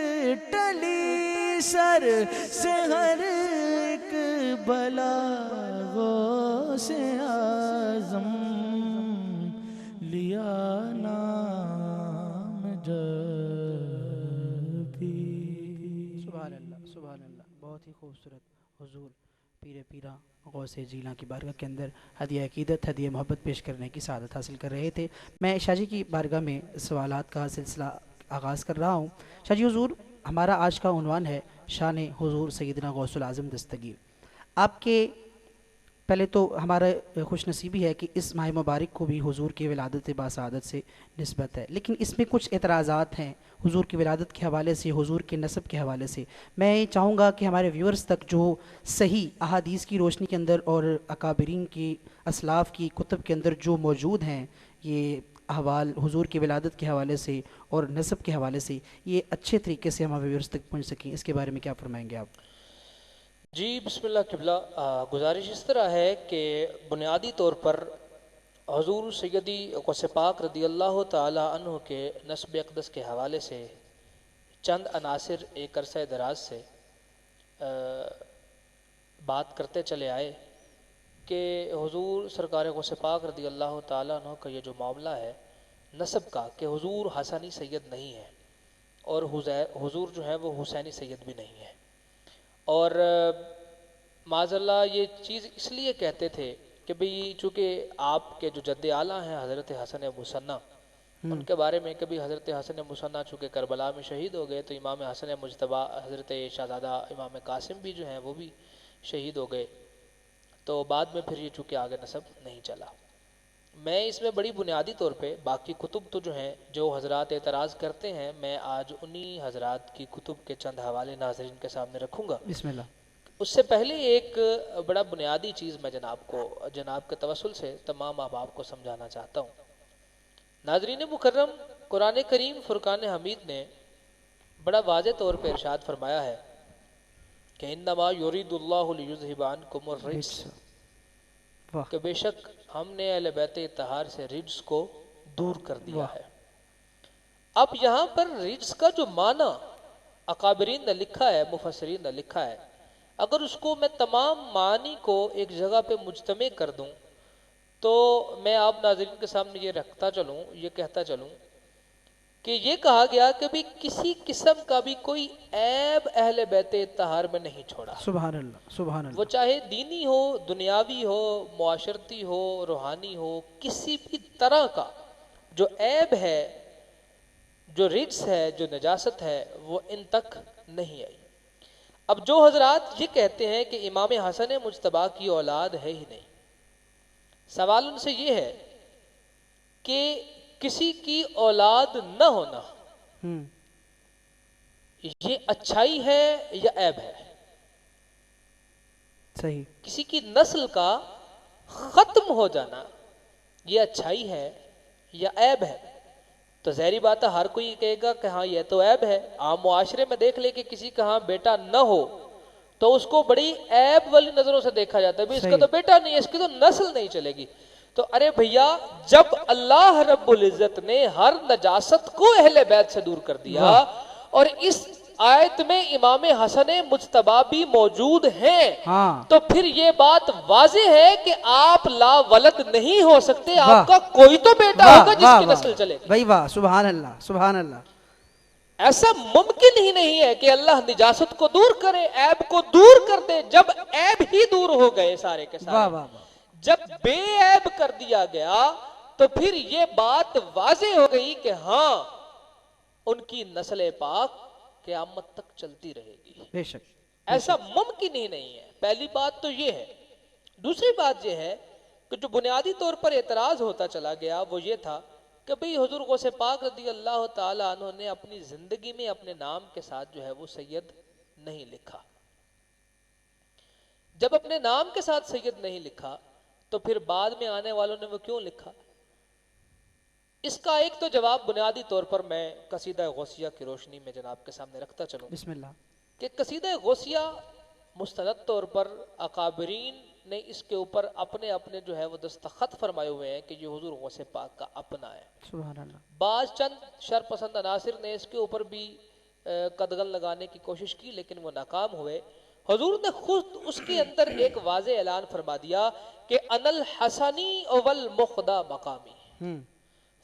टली सर से हर एक भला गौसे आज़म, लिया नाम जब भी। सुभान अल्लाह, सुभान अल्लाह। बहुत ही खूबसूरत हुजूर पीर पीरा गौसे जीला की बारगाह के अंदर हदिया अकीदत, हदिया मोहब्बत पेश करने की सादत हासिल कर रहे थे। मैं शाहजी की बारगाह में सवालात का सिलसिला आगाज़ कर रहा हूँ। शाहजी हुजूर, हमारा आज का उन्वान है शान हुजूर सैयदना गौसुल आज़म दस्तगीर। आपके पहले तो हमारा खुशनसीबी है कि इस माह मुबारक को भी हुजूर की विलादत बासादत से निस्बत है, लेकिन इसमें कुछ एतराज़ात हैं हुजूर की विलादत के हवाले से, हुजूर के नसब के हवाले से। मैं ये चाहूँगा कि हमारे व्यूअर्स तक जो सही अहादीस की रोशनी के अंदर और अकाबरीन की असलाफ़ की कुतुब के अंदर जो मौजूद हैं ये अहवाल हुजूर की विलादत के हवाले से और नसब के हवाले से, ये अच्छे तरीके से हमारे व्यूअर्स तक पहुँच सकें, इसके बारे में क्या फरमाएंगे आप? जी बिस्मिल्लाह किबला। गुजारिश इस तरह है कि बुनियादी तौर पर हुजूर सैयदी गौस पाक रदी अल्लाह ताला अन्हु के नस्ब अक़दस के हवाले से चंद अनासिर एक अरसा दराज से बात करते चले आए कि हुजूर सरकार गौस पाक रदी अल्लाह ताला अन्हु का ये जो मामला है नस्ब का, कि हुजूर हसनी सैयद नहीं है और हुजूर जो है वो हुसैनी सैयद भी नहीं है। और माज़ल्लाह ये चीज़ इसलिए कहते थे कि भाई चूँकि आपके जो जद्द आला हैं हज़रत हसन मुसन्ना, उनके बारे में कभी हज़रत हसन मुसन्ना चूँकि करबला में शहीद हो गए तो इमाम हसन मुजतबा हज़रत शहज़ादा इमाम कासिम भी जो हैं वो भी शहीद हो गए, तो बाद में फिर ये चूँकि आगे नसब नहीं चला। मैं इसमें बड़ी बुनियादी तौर पे बाकी कुतुब तो जो हैं जो हज़रात एतराज़ करते हैं, मैं आज उन्हीं हज़रात की कुतुब के चंद हवाले नाज़रीन के सामने रखूँगा। बिस्मिल्लाह। उससे पहले एक बड़ा बुनियादी चीज़ मैं जनाब के तवस्सुल से तमाम अहबाब को समझाना चाहता हूँ। नाज़रीन मुकर्रम, कुरान करीम फुरकान हमीद ने बड़ा वाज़े तौर पर इरशाद फरमाया है कि इन्नमा युरीदुल्लाहु लियुज़हिबा अन्कुमुर रिज्स, कि बेशक हमने अहले बैत इत्तहार से रिज्स को दूर कर दिया है। अब यहाँ पर रिज्स का जो माना अकाबरीन ने लिखा है, मुफस्सिरीन ने लिखा है, अगर उसको मैं तमाम मानी को एक जगह पे मुजतमे कर दूं तो मैं आप नाज़रीन के सामने ये रखता चलूं, ये कहता चलूं कि ये कहा गया कि भी किसी किस्म का भी कोई ऐब अहले बैते इत्तहार में नहीं छोड़ा। सुभान अल्लाह, सुभान अल्लाह। वो चाहे दीनी हो, दुनियावी हो, मुआशरती हो, रूहानी हो, किसी भी तरह का जो ऐब है, जो रिज्स है, जो नजासत है, वो इन तक नहीं आई। अब जो हजरात ये कहते हैं कि इमाम हसन मुज्तबा की औलाद है ही नहीं, सवाल उनसे ये है कि किसी की औलाद न होना ये अच्छाई है या ऐब है? सही। किसी की नस्ल का खत्म हो जाना ये अच्छाई है या ऐब है? तो ज़ाहिरी बात है हर कोई कहेगा कि हाँ ये तो ऐब है। आम मुआशरे में देख ले कि किसी का हाँ बेटा न हो तो उसको बड़ी ऐब वाली नजरों से देखा जाता है, भाई इसका तो बेटा नहीं है, इसकी तो नस्ल नहीं चलेगी। तो अरे भैया, जब अल्लाह रब्बुल इज्जत ने हर नजासत को अहले बैत से दूर कर दिया और इस आयत में इमाम हसन मुज्तबा भी मौजूद हैं, हाँ। तो फिर ये बात वाज़ेह है कि आप ला वलद नहीं हो सकते, आपका कोई तो बेटा होगा जिसकी नस्ल चलेगी। भाई वाह, सुभान अल्लाह, सुभान अल्लाह। ऐसा मुमकिन ही नहीं है कि अल्लाह निजासत को दूर करे, ऐब को दूर कर दे। जब ऐब ही दूर हो गए सारे के सारे, वाह वाह वाह, जब बेऐब कर दिया गया तो फिर ये बात वाज़ेह हो गई कि हाँ उनकी नस्ल पाक क़यामत तक चलती रहेगी। बेशक ऐसा मुमकिन ही नहीं है। पहली बात तो ये है। दूसरी बात ये है कि जो बुनियादी तौर पर एतराज होता चला गया वो ये था कि भाई हुजूर गौसे पाक रज़ी अल्लाह ताला अन्हु ने अपनी जिंदगी में अपने नाम के साथ जो है वो सैयद नहीं लिखा। जब अपने नाम के साथ सैयद नहीं लिखा तो फिर बाद में आने वालों ने वो क्यों लिखा? इसका एक तो जवाब बुनियादी तौर पर मैं कसीदा गौसिया की रोशनी में जनाब के सामने रखता चलूं बिस्मिल्लाह। कि कसीदा गौसिया मुस्तनद तौर पर अकाबरीन ने इसके ऊपर अपने अपने जो है वो दस्तखत फरमाए हुए हैं कि ये हुजूर गौसे पाक का अपना है। सुभान अल्लाह। बाज चंद शरपसंद अनासिर ने इसके ऊपर भी कदगन लगाने की कोशिश की लेकिन वो नाकाम हुए। हुजूर ने खुद उसके अंदर एक वाज़े ऐलान फरमा दिया कि अनल हसनी वल मुख्दा मकामी,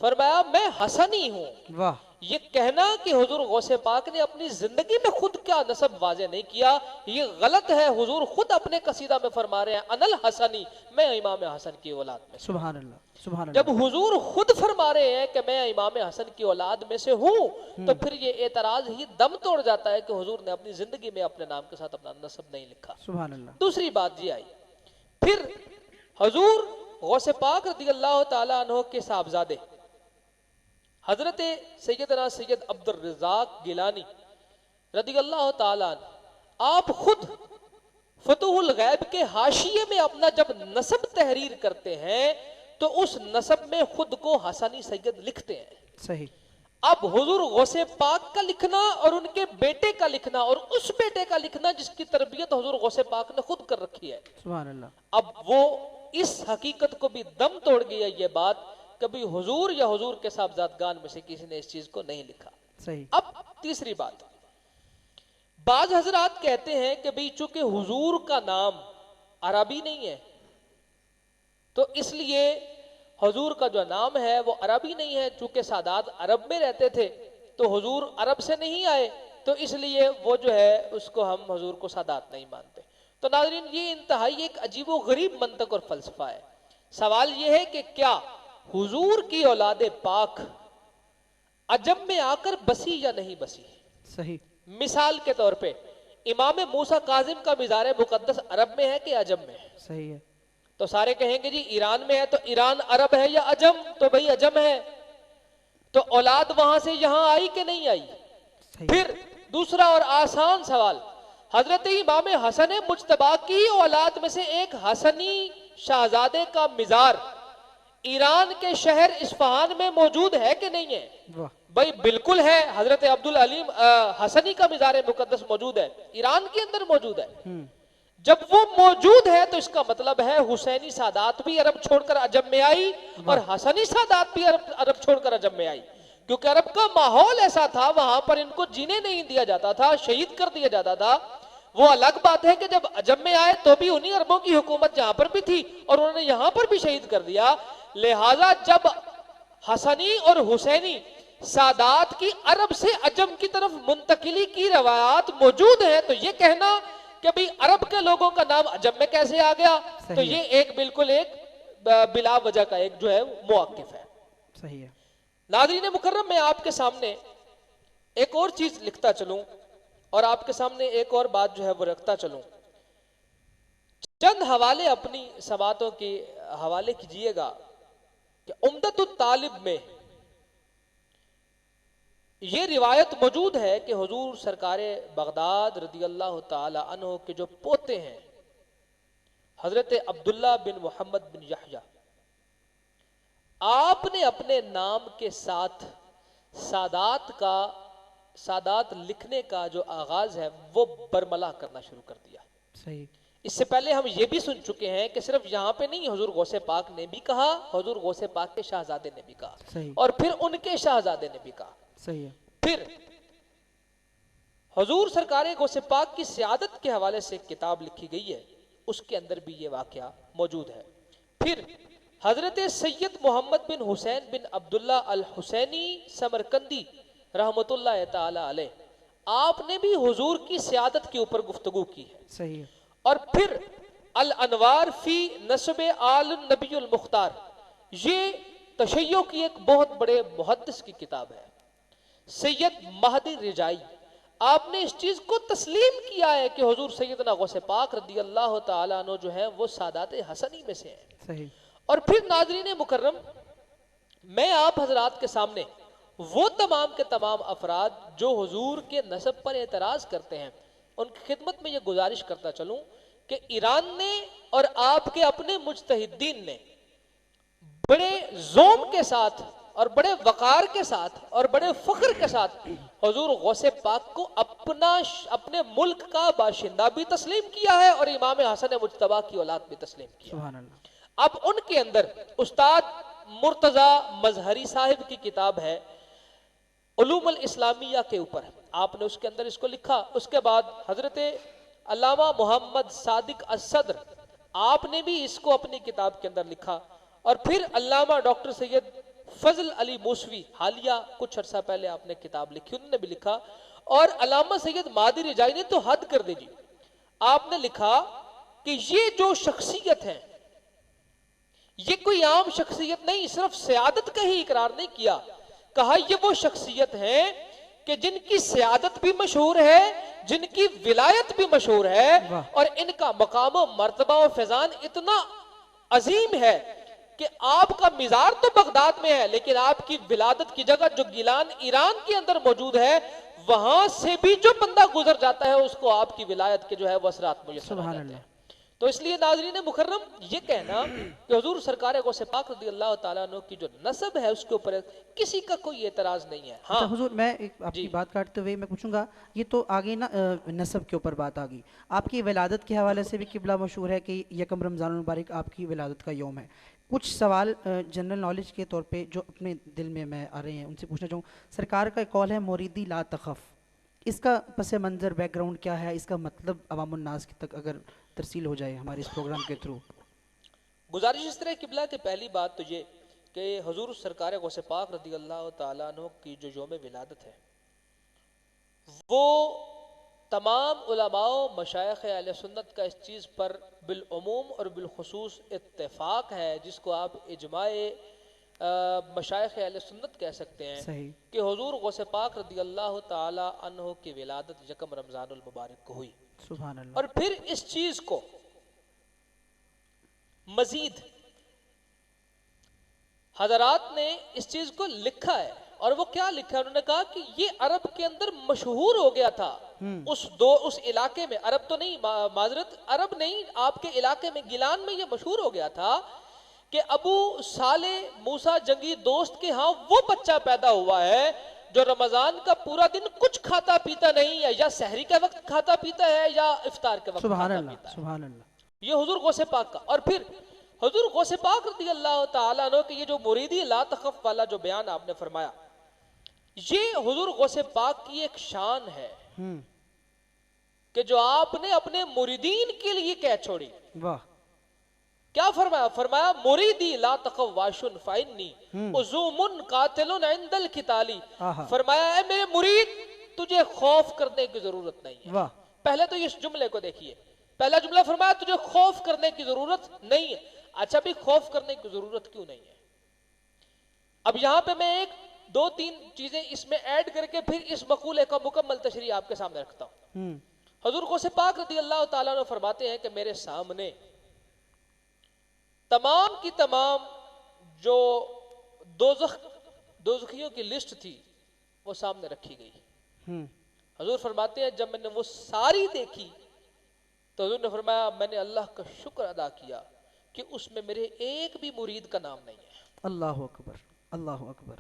फरमाया मैं हसनी हूँ। वाह। ये कहना कि हुजूर गौसे पाक ने अपनी जिंदगी में खुद क्या नसब वाजे नहीं किया, ये गलत है। हुजूर खुद अपने कसीदा में फरमा रहे हैं अनल हसनी, मैं इमाम हसन की औलाद में। सुभान अल्लाह, सुभान अल्लाह। जब हुजूर खुद फरमा रहे हैं कि मैं इमाम हसन की औलाद में से हूँ तो फिर ये एतराज ही दम तोड़ जाता है कि हुजूर ने अपनी जिंदगी में अपने नाम के साथ अपना नसब नहीं लिखा। सुभान अल्लाह। दूसरी बात ये आई, फिर हुजूर गौसे पाक रज़ी अल्लाह ताला अन्हु के साहबजादे हजरत सैयदना सैयद अब्दुर रज़ाक गिलानी रज़ी अल्लाह ताला अन्हु आप खुद फतहुल गैब के हाशिये में अपना जब नसब तहरीर करते हैं तो उस नसब में खुद को हसनी सैयद लिखते हैं। सही। अब हुजूर गौसे पाक का लिखना और उनके बेटे का लिखना और उस बेटे का लिखना जिसकी तरबियत हुजूर गौसे पाक ने खुद कर रखी है, सुभान अल्लाह। अब वो इस हकीकत को भी दम तोड़ गई है ये बात, कभी हुजूर या हुजूर के साहबजादगान में से किसी ने इस चीज को नहीं लिखा। सही। अब तीसरी बात, बाज हजरात कहते हैं कि भाई चूंकि हुजूर का नाम अरबी नहीं है तो इसलिए हुजूर का जो नाम है वो अरबी नहीं है। चूंकि सादात अरब में रहते थे तो हुजूर अरब से नहीं आए तो इसलिए वो जो है उसको हम हुजूर को सादात नहीं मानते। तो नाज़रीन ये इंतहाई एक अजीबो गरीब मंतक और फलसफा है। सवाल ये है कि क्या हुजूर की औलादे पाक अजम में आकर बसी या नहीं बसी? सही। मिसाल के तौर पे इमाम मूसा काजिम का मिज़ार मुकद्दस अरब में है कि अजम में है? सही है। तो सारे कहेंगे जी ईरान में है, तो ईरान अरब है या अजम? तो भाई अजम है। तो औलाद वहां से यहां आई कि नहीं आई? फिर दूसरा और आसान सवाल, हजरत इमाम हसन मुज्तबा की औलाद में से एक हसनी शाहजादे का मिज़ार ईरान के शहर इस्फहान में मौजूद है कि नहीं है? वाह। भाई बिल्कुल है। हजरत अब्दुल अलीम हसनी का मिज़ार मुकद्दस मौजूद है, ईरान के अंदर मौजूद है। जब वो मौजूद है तो इसका मतलब है हुसैनी सादात भी अरब छोड़कर अजम में आई और हसनी सादात भी अरब छोड़कर अजम में आई, क्योंकि अरब का माहौल ऐसा था, वहां पर इनको जीने नहीं दिया जाता था, शहीद कर दिया जाता था। वो अलग बात है कि जब अजम में आए तो भी उन्हीं अरबों की हुकूमत जहां पर भी थी और उन्होंने यहां पर भी शहीद कर दिया। लिहाजा जब हसनी और हुसैनी सादात की अरब से अजम की तरफ मुंतकिली की रवायात मौजूद है तो ये कहना कि भाई अरब के लोगों का नाम अजम में कैसे आ गया, तो ये एक बिल्कुल एक बिला वजह का एक जो है मुआक्किफ है। सही है। नाज़रीन मुकर्रम, मैं आपके सामने एक और चीज लिखता चलूं और आपके सामने एक और बात जो है वो रखता चलूं, चंद हवाले अपनी समातों के हवाले कीजिएगा कि उम्दतुत तालिब में ये रिवायत मौजूद है कि हुजूर सरकारे बगदाद रदी अल्लाह ताला अन्हु के जो पोते हैं हजरत अब्दुल्ला बिन मोहम्मद बिन यहया, आपने अपने नाम के साथ सादात लिखने का जो आगाज है वो बरमला करना शुरू कर दिया। सही। इससे पहले हम ये भी सुन चुके हैं कि सिर्फ यहां पे नहीं, हुजूर गौसे पाक ने भी कहा, हुजूर गौसे पाक के शाहजादे ने भी कहा, सही। और फिर उनके शाहजादे ने भी कहा। सही है। फिर हुजूर सरकारे गौसे पाक की सियादत के हवाले से एक किताब लिखी गई है, उसके अंदर भी ये वाकया मौजूद है। फिर हजरत सैयद मोहम्मद बिन हुसैन बिन अब्दुल्ला अल हुसैनी समरकंदी रहमतुल्लाह ताला अलैह, आपने भी हुजूर की सियादत के ऊपर गुफ्तगू की है। सही है। और फिर अल अनवार फी नस्ब आल नबीउल मुख्तार, ये तशय्यो की एक बहुत बड़े मुहद्दिस की किताब है। सैयद महदी रिजाई, आपने इस चीज को तस्लीम किया है कि हुजूर सैयदना गौसे पाक रदी अल्लाह ताला अन्हु जो है वो सादात हसनी में से हैं। सही। और फिर नाज़रीन मुकर्रम, मैं आप हजरात के सामने वो तमाम के तमाम अफराद जो हुजूर के नसब पर एतराज करते हैं, उनकी खिदमत में ये गुजारिश करता चलूं कि ईरान ने और आपके अपने मुज्तहिदीन ने बड़े जोम के साथ और बड़े वकार के साथ और बड़े फख्र के साथ हुजूर गौसे पाक को अपने मुल्क का बाशिंदा भी तस्लीम किया है और इमाम हसन मुज्तबा की औलाद भी तस्लीम किया। सुभान अल्लाह। अब उनके अंदर उस्ताद मुर्तजा मजहरी साहिब की किताब है उलूमुल इस्लामिया के ऊपर, आपने उसके अंदर इसको लिखा। उसके बाद हजरत अल्लामा मोहम्मद सादिक असदर, आपने भी इसको अपनी किताब के अंदर लिखा। और फिर अल्लामा डॉक्टर सैयद फजल अली मूसवी, हालिया कुछ अर्सा पहले आपने किताब लिखी, उन्होंने भी लिखा। और अल्लामा सैयद मादी रिजाई ने तो हद कर दी जी, आपने लिखा कि ये जो शख्सियत है ये कोई आम शख्सियत नहीं, सिर्फ सियादत का ही इकरार नहीं किया, कहा ये वो शख्सियत है कि जिनकी सियादत भी मशहूर है, जिनकी विलायत भी मशहूर है, और इनका मकाम और मर्तबा और फैजान इतना अजीम है कि आपका मिजार तो बगदाद में है, लेकिन आपकी विलादत की जगह जो गिलान ईरान के अंदर मौजूद है, वहां से भी जो बंदा गुजर जाता है उसको आपकी विलायत के जो है वो असरात मुयस्सर हो जाते हैं। तो इसलिए नाज़रीन मुकर्रम, ये कहना कि हुजूर सरकार गौसे पाक रज़ी अल्लाह ताला अन्हु की जो नस्ब है उसके ऊपर किसी का कोई एतराज नहीं है। हाँ हुजूर, मैं एक आपकी बात काटते हुए मैं पूछूंगा, ये तो आगे ना नस्ब के ऊपर बात आ गई, आपकी विलादत के हवाले से भी किबला मशहूर है कि यकम रमज़ानुल मुबारक आपकी विलादत का यौम है। कुछ सवाल जनरल नॉलेज के तौर पे जो अपने दिल में मैं आ रहे हैं उनसे पूछना चाहूँ। सरकार का कौल है मुरीदी ला तखफ, इसका पस मंज़र बैकग्राउंड क्या है, इसका मतलब अवामुन्नास तक अगर तरसील हो जाए हमारे इस प्रोग्राम के थ्रू। गुजारिश इस तरह किबला कि पहली बात तो ये कि हुजूर सरकार गौसे पाक रज़ी अल्लाह ताला अन्हु की जो यौम विलादत है वो तमाम उलमाओ मशाइख अहले सुन्नत का इस चीज़ पर बिलउमूम और बिलखुसूस इत्तेफाक है, जिसको आप इजमाए मशाइख अहले सुन्नत कह सकते हैं। सही। कि हुजूर गौसे पाक रज़ी अल्लाह ताला अन्हु की विलादत यकम रमज़ानुल मुबारक को हुई। सुभान अल्लाह। और फिर इस चीज को मजीद हजरात ने इस चीज को लिखा है, और वो क्या लिखा है, उन्होंने कहा कि ये अरब के अंदर मशहूर हो गया था उस इलाके में, अरब तो नहीं, माजरत अरब नहीं, आपके इलाके में गिलान में ये मशहूर हो गया था कि अबू साले मूसा जंगी दोस्त के यहाँ वो बच्चा पैदा हुआ है जो रमजान का पूरा दिन कुछ खाता पीता नहीं है, या सहरी के वक्त खाता पीता है या इफ्तार के वक्त खाता पीता है। सुभान अल्लाह। ये हुजूर गौसे पाक का। और फिर हुजूर गौसे पाक रज़ी अल्लाह ताला अन्हु के ये जो मुरीदी ला तखफ वाला जो बयान आपने फरमाया, ये हुजूर गौसे पाक की एक शान है कि जो आपने अपने मुरीदीन के लिए कह छोड़ी। वाह। क्या फरमाया? फरमाया मुरीदी ला तखफ वाशुन फाइन्नी उज़ूमुन कातिलुन इंदल किताली। फरमाया है मेरे मुरीद, तुझे खौफ करने की जरूरत नहीं है। वाह। पहले तो इस जुमले को देखिए, पहला जुमला फरमाया तुझे खौफ करने की जरूरत नहीं है। अच्छा भी खौफ करने की जरूरत क्यों नहीं है? अब यहां पे मैं एक दो तीन चीजें इसमें ऐड करके फिर इस मकूले का मुकम्मल तशरीह आपके सामने रखता हूं। हुजूर गौसे पाक रज़ी अल्लाह ताला अन्हु फरमाते हैं कि मेरे सामने तमाम की तमाम जो दोज़खियों की लिस्ट थी वो सामने रखी गई। हुजूर फरमाते हैं जब मैंने वो सारी देखी तो हुजूर ने फरमाया मैंने अल्लाह का शुक्र अदा किया कि उसमें मेरे एक भी मुरीद का नाम नहीं है। अल्लाह अकबर, अल्लाह अकबर।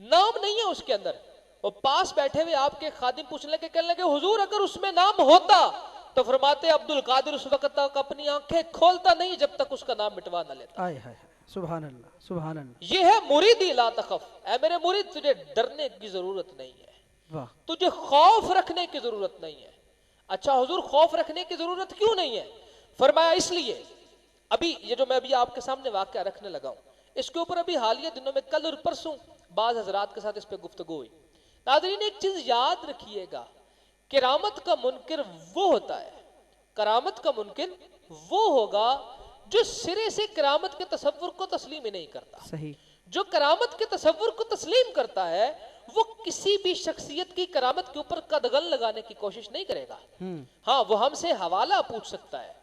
नाम नहीं है उसके अंदर। वो पास बैठे हुए आपके खादिम पूछने लगे, कहने लगे हुजूर अगर उसमें नाम होता, तो फरमाते अब्दुल कादिर उस वक्त तक अपनी आंखें खोलता नहीं जब तक उसका नाम मिटवा न लेता। आय हाय, सुभान अल्लाह, सुभान अल्लाह। ये है मुरीदी ला तखफ, ऐ मेरे मुरीद तुझे डरने की जरूरत नहीं है, वाह, तुझे खौफ रखने की जरूरत नहीं है। अच्छा हुजूर खौफ रखने की जरूरत क्यों नहीं है? फरमाया इसलिए, अभी ये जो मैं अभी आपके सामने वाकया रखने लगा हूं, इसके ऊपर अभी हालिया दिनों में कल और परसों बाज हजरात के साथ इस पे गुफ्तगू हुई। नाज़रीन एक चीज याद रखिएगा, करामत का मुनकिर वो होता है, करामत का मुनकिर वो होगा जो सिरे से करामत के तसव्वुर को तस्लीम ही नहीं करता। सही। जो करामत के तसव्वुर को तस्लीम करता है वो किसी भी शख्सियत की करामत के ऊपर कदगन लगाने की कोशिश नहीं करेगा। हाँ वो हमसे हवाला पूछ सकता है,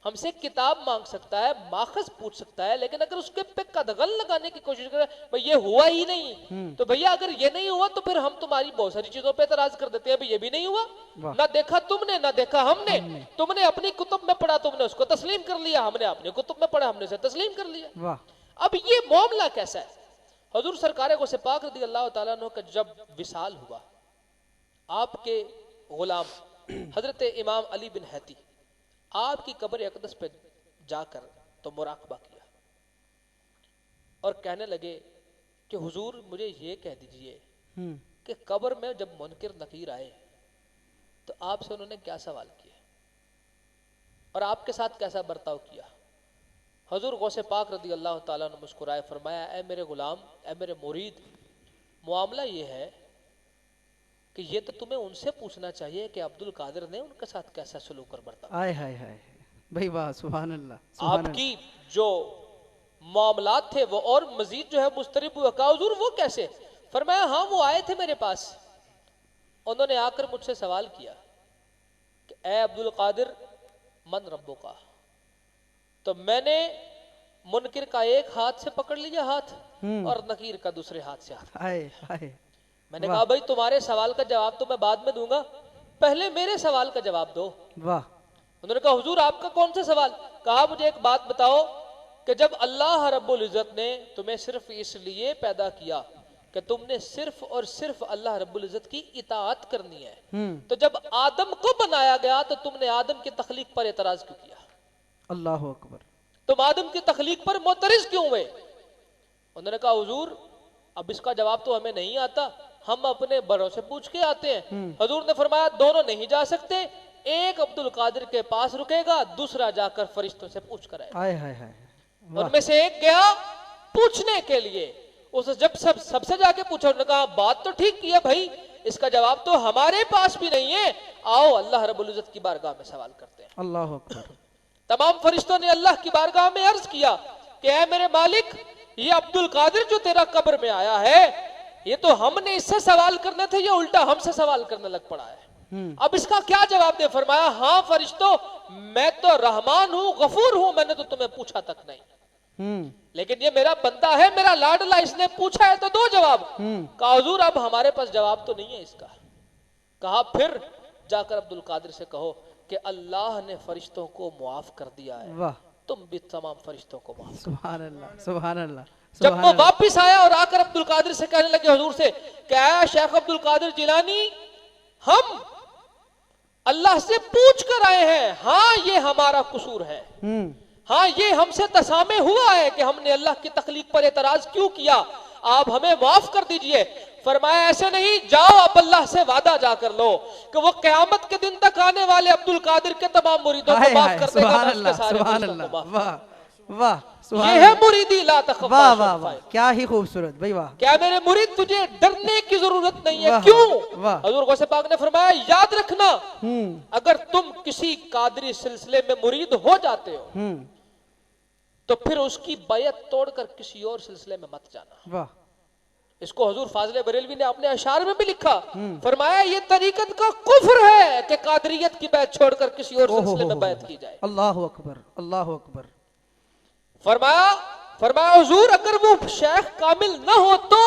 हमसे किताब मांग सकता है, माखज पूछ सकता है, लेकिन अगर उसके पे कदगन लगाने की कोशिश करे भाई ये हुआ ही नहीं, तो भैया अगर ये नहीं हुआ तो फिर हम तुम्हारी बहुत सारी चीजों पे एतराज कर देते हैं, भाई ये भी नहीं हुआ, ना देखा तुमने ना देखा हमने, तुमने अपनी कुतुब में पढ़ा तुमने उसको तस्लीम कर लिया, हमने अपनी कुतुब में पढ़ा हमने उसे तस्लीम कर लिया। वाह। अब ये मामला कैसा है? हुजूर सरकार गौसे पाक रज़ी अल्लाह ताला अन्हु का जब विसाल हुआ, आपके गुलाम हजरत इमाम अली बिन हैती आपकी कब्र अक़दस पे जाकर तो मुराकबा किया और कहने लगे कि हुजूर मुझे ये कह दीजिए कि कब्र में जब मुनकिर नकीर आए तो आपसे उन्होंने क्या सवाल किया और आपके साथ कैसा बर्ताव किया? हुजूर गौसे पाक रज़ी अल्लाह ताला ने मुस्कुराए, फरमाया ऐ मेरे गुलाम, ऐ मेरे मुरीद, मामला ये है कि ये तो तुम्हें उनसे पूछना चाहिए कि अब्दुल कादिर ने उनके साथ कैसा सलूक और बर्ताव। आय हाय हाय भाई, वाह, सुभान अल्लाह, सुभान आपकी जो मामलात थे वो और मजीद जो है मुस्तरिब हुआ। कहा हुजूर वो कैसे? फरमाया हाँ वो आए थे मेरे पास, उन्होंने आकर मुझसे सवाल किया कि ऐ अब्दुल कादिर मन रब्बो का, तो मैंने मुनकिर का एक हाथ से पकड़ लिया हाथ और नकीर का दूसरे हाथ से हाथ। आय हाय। मैंने कहा भाई तुम्हारे सवाल का जवाब तो मैं बाद में दूंगा, पहले मेरे सवाल का जवाब दो। वाह। उन्होंने कहा हुजूर आपका कौन सा सवाल? कहा मुझे एक बात बताओ कि जब अल्लाह रब्बुल इज्जत ने तुम्हें सिर्फ इसलिए पैदा किया कि तुमने सिर्फ और सिर्फ अल्लाह रब्बुल इज्जत की इताअत करनी है, तो जब आदम को बनाया गया तो तुमने आदम की तखलीक पर एतराज क्यों किया? अल्लाह अकबर। तुम आदम की तखलीक पर मोतरिज क्यों हुए? उन्होंने कहा हुजूर अब इसका जवाब तो हमें नहीं आता, हम अपने बड़ों से पूछ के आते हैं। हुजूर ने फरमाया दोनों नहीं जा सकते, एक अब्दुल कादिर के पास रुकेगा, दूसरा जाकर फरिश्तों से पूछ कर आएगा। उनमें से एक गया पूछने के लिए, उसे जब सबसे जाके पूछा, उन्होंने कहा बात तो ठीक की है भाई, इसका जवाब तो हमारे पास भी नहीं है, आओ अल्लाह रब्बुल इज्जत की बारगाह में सवाल करते हैं। अल्लाह अकबर। तमाम फरिश्तों ने अल्लाह की बारगाह में अर्ज किया कि ऐ मेरे मालिक, ये अब्दुल कादिर जो तेरा कब्र में आया है, ये तो हमने इससे सवाल करने थे, ये उल्टा हमसे सवाल करने लग पड़ा है, अब इसका क्या जवाब दे? फरमाया हाँ फरिश्तों, मैं तो रहमान हूँ, गफूर हूँ, मैंने तो तुम्हें पूछा तक नहीं, लेकिन ये मेरा बंदा है, मेरा लाडला, इसने पूछा है तो दो जवाब। कहा हुजूर अब हमारे पास जवाब तो नहीं है इसका। कहा फिर जाकर अब्दुल कादिर से कहो कि अल्लाह ने फरिश्तों को मुआफ कर दिया है, वाह, तुम भी तमाम फरिश्तों को माफ। सुभान अल्लाह, सुभान अल्लाह। जब वो वापिस आया और आकर अब्दुल कादिर से कहने लगे हुजूर से, क्या शेख अब्दुल कादिर जिलानी, हम अल्लाह से पूछ कर आए हैं, हाँ ये हमारा कसूर है, हाँ ये हमसे तसामे हुआ है कि हमने अल्लाह की तखलीक पर एतराज क्यों किया, आप हमें माफ कर दीजिए। फरमाया ऐसे नहीं, जाओ अब अल्लाह से वादा जाकर लो कि वो क़यामत के दिन तक आने वाले अब्दुल कादिर के तमाम मुरीदों को माफ कर देगा। वाह, ये है मुरीदी ला तखफ़। वाह वाह वाह, क्या ही खूबसूरत भाई, वाह। क्या मेरे मुरीद तुझे डरने की जरूरत नहीं है, क्यों? हुजूर गौसे पाक ने फरमाया याद रखना, अगर तुम किसी कादरी सिलसिले में मुरीद हो जाते हो तो फिर उसकी बैत तोड़कर किसी और सिलसिले में मत जाना। वाह। इसको हुजूर फाजिल बरेलवी ने अपने अशार में भी लिखा, फरमाया ये तरीकत का कुफ्र है कि कादरियत की बैत छोड़कर किसी और सिलसिले में बैत की जाए। अल्लाह अकबर, अल्लाह अकबर। फरमाया हुजूर अगर वो शेख कामिल ना हो तो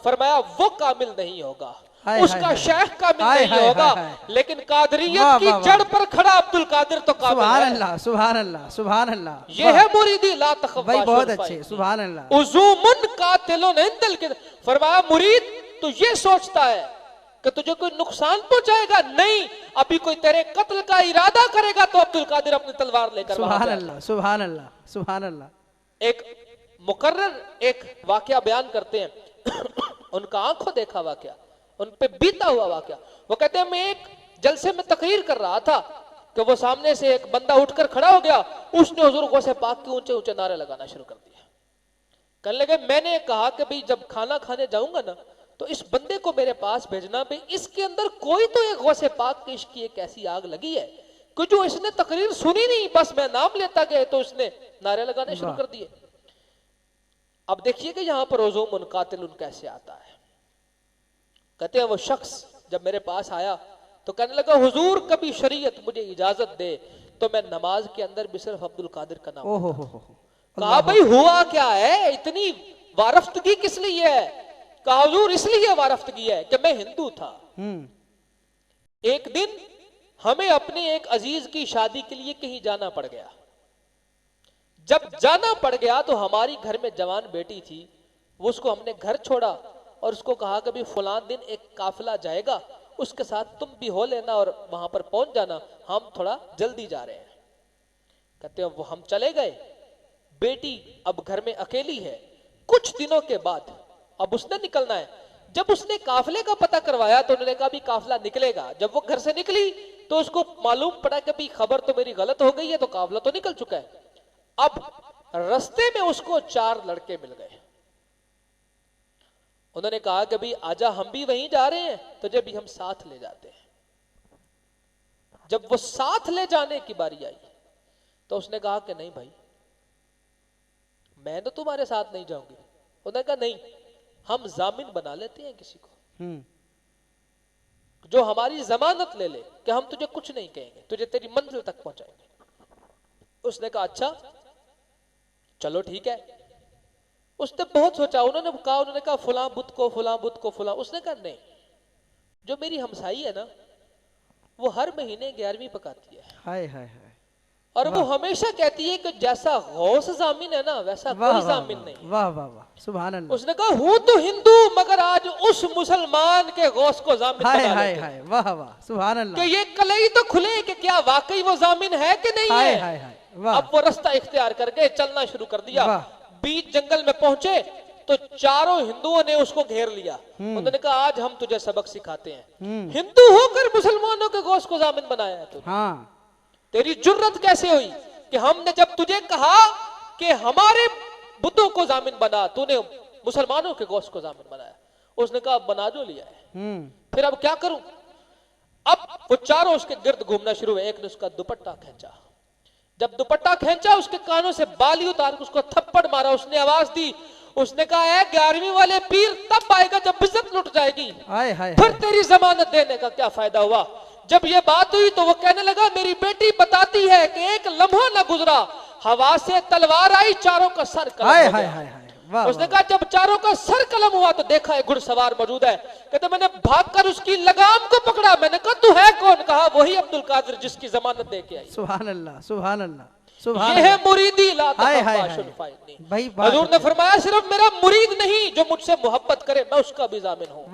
फरमाया वो कामिल नहीं होगा, उसका शेख कामिल नहीं होगा, लेकिन कादरियत की जड़ पर खड़ा अब्दुल कादिर तो कामिल है। सुभान अल्लाह, सुभान अल्लाह, सुभान अल्लाह। ये है मुरीदी ला तखफ भाई बहुत अच्छे, सुभान अल्लाह। उज़ूमुन कातिलुन इंदल के, फरमाया मुरीद तू ये सोचता है कि तुझे कोई नुकसान पहुंचाएगा, नहीं, अभी कोई तेरे कत्ल का इरादा करेगा तो अब्दुल कादिर अपनी तलवार लेकर सुभान अल्लाह, सुभान अल्लाह, सुभान अल्लाह। एक मुकर्रर एक वाकया बयान करते हैं उनका आंखों देखा वाकया, उन पे बीता हुआ वाकया। वो कहते हैं मैं एक जलसे में तकरीर कर रहा था कि वो सामने से एक बंदा उठकर खड़ा हो गया, उसने हुजूर गौसे पाक के ऊंचे ऊंचे नारे लगाना शुरू कर दिया। कहने लगे मैंने कहा कि भाई जब खाना खाने जाऊंगा ना तो इस बंदे को मेरे पास भेजना, भाई इसके अंदर कोई तो एक गौसे पाक के इश्क की एक ऐसी आग लगी है कि जो इसने तकरीर सुनी नहीं, बस मैं नाम लेता गया तो इसने नारे लगाने शुरू कर दिए। अब देखिए कि यहां पर उज़ूमुन कातिलुन कैसे आता है। कहते हैं वो शख्स जब मेरे पास आया तो कहने लगा हुजूर कभी शरीयत मुझे इजाजत दे तो मैं नमाज के अंदर भी सिर्फ अब्दुल कादिर का नाम कहा भाई हुआ क्या है, इतनी वारफ्तगी किस लिए है? कहा हुजूर इसलिए वारफ्तगी है कि मैं हिंदू था। एक दिन हमें अपने एक अजीज की शादी के लिए कहीं जाना पड़ गया। जब जाना पड़ गया तो हमारी घर में जवान बेटी थी, वो उसको हमने घर छोड़ा और उसको कहा कि भाई फलां दिन एक काफिला जाएगा, उसके साथ तुम भी हो लेना और वहां पर पहुंच जाना, हम थोड़ा जल्दी जा रहे हैं। कहते हैं वो हम चले गए, बेटी अब घर में अकेली है। कुछ दिनों के बाद अब उसने निकलना है। जब उसने काफिले का पता करवाया तो उन्होंने कहा भी काफिला निकलेगा। जब वो घर से निकली तो उसको मालूम पड़ा कि भाई खबर तो मेरी गलत हो गई है, तो काफिला तो निकल चुका है। अब रास्ते में उसको 4 लड़के मिल गए। उन्होंने कहा कि भाई आजा हम भी वहीं जा रहे हैं, तुझे भी हम साथ ले जाते हैं। जब वो साथ ले जाने की बारी आई तो उसने कहा कि नहीं भाई मैं तो तुम्हारे साथ नहीं जाऊंगी। उन्होंने कहा नहीं, हम जामिन बना लेते हैं किसी को जो हमारी जमानत ले ले कि हम तुझे कुछ नहीं कहेंगे, तुझे तेरी मंजिल तक पहुंचाएंगे। उसने कहा अच्छा चलो ठीक है। उसने बहुत सोचा, उन्होंने कहा फलां बुत को फलां बुत को फलां। उसने कहा नहीं, जो मेरी हमसाई है ना वो हर महीने 11वीं पकाती है। हाय हाय हाय। और वो हमेशा कहती है कि जैसा गौस जामिन है ना वैसा कोई जामिन नहीं। वाह वाह वाह, सुभान अल्लाह। उसने कहा हूं तो हिंदू मगर आज उस मुसलमान के गौस को जामिन बना लेते। हाय हाय, वाह वाह, सुभान अल्लाह। कि ये कलई तो खुले कि क्या वाकई वो जामिन है कि नहीं है। हाय हाय, वाह। अब वो रास्ता इख्तियार करके चलना शुरू कर दिया। बीच जंगल में पहुंचे तो चारों हिंदुओं ने उसको घेर लिया। उन्होंने कहा आज हम तुझे सबक सिखाते हैं, हिंदू होकर मुसलमानों के गोश्त को जामिन बनाया है तूने। हाँ। तेरी जुर्रत कैसे हुई कि हमने जब तुझे कहा कि हमारे बुतों को जामिन बना, तूने मुसलमानों के गोश्त को जामिन बनाया। उसने कहा बना जो लिया है, फिर अब क्या करूं। अब वो चारों उसके गिर्द घूमना शुरू हुए। एक ने उसका दुपट्टा खींचा, जब दुपट्टा खींचा उसके कानों से बाली उतार के उसको थप्पड़ मारा। उसने आवाज दी, उसने कहा है 11वीं वाले पीर तब आएगा जब इज्जत लुट जाएगी, फिर तेरी जमानत देने का क्या फायदा हुआ। जब ये बात हुई तो वो कहने लगा मेरी बेटी बताती है कि एक लम्हा न गुजरा, हवा से तलवार आई, चारों का सर कलम हो गया। उसने कहा जब चारों का सर कलम हुआ तो देखा एक घुड़सवार मौजूद है। कहते मैंने भागकर उसकी लगाम को पकड़ा। मैंने कहा तू है कौन? कहा वही अब्दुल कादिर जिसकी जमानत दे के आई। सुभान अल्लाह, सुभान अल्लाह। ये है मुरीदी ला भाई। हुजूर ने फरमाया सिर्फ मेरा मुरीद नहीं जो मुझसे मोहब्बत करे मैं उसका भी जामिन हूँ।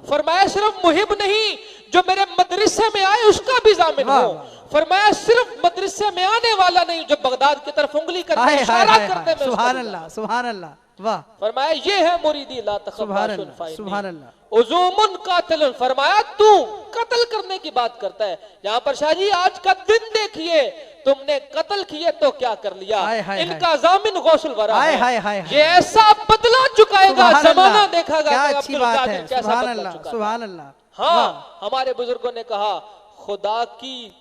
फरमाया सिर्फ मुहिब नहीं जो मेरे मदरसे में आए उसका भी जामिन हूँ। फरमाया सिर्फ मदरसे में आने वाला नहीं जो बगदाद की तरफ उंगली करके इशारा करते मैं। सुभान अल्लाह, सुभान अल्लाह, वाह। फरमाया ये है मुरीदी ला तखफ़ा सुभान अल्लाह। उज़ूमुन कातिलुन, फरमाया तू कत्ल करने की बात करता है। यहाँ पर शाह जी आज का दिन देखिए, तुमने कत्ल किए तो क्या कर लिया। इनका जामिन गौसुल वरा है। ये ऐसा बदला चुकाएगा, जमाना देखेगा कि अब्दुल कादिर कैसा बदला चुका। सुभान अल्लाह। हाँ, हमारे बुजुर्गों ने कहा खुदा की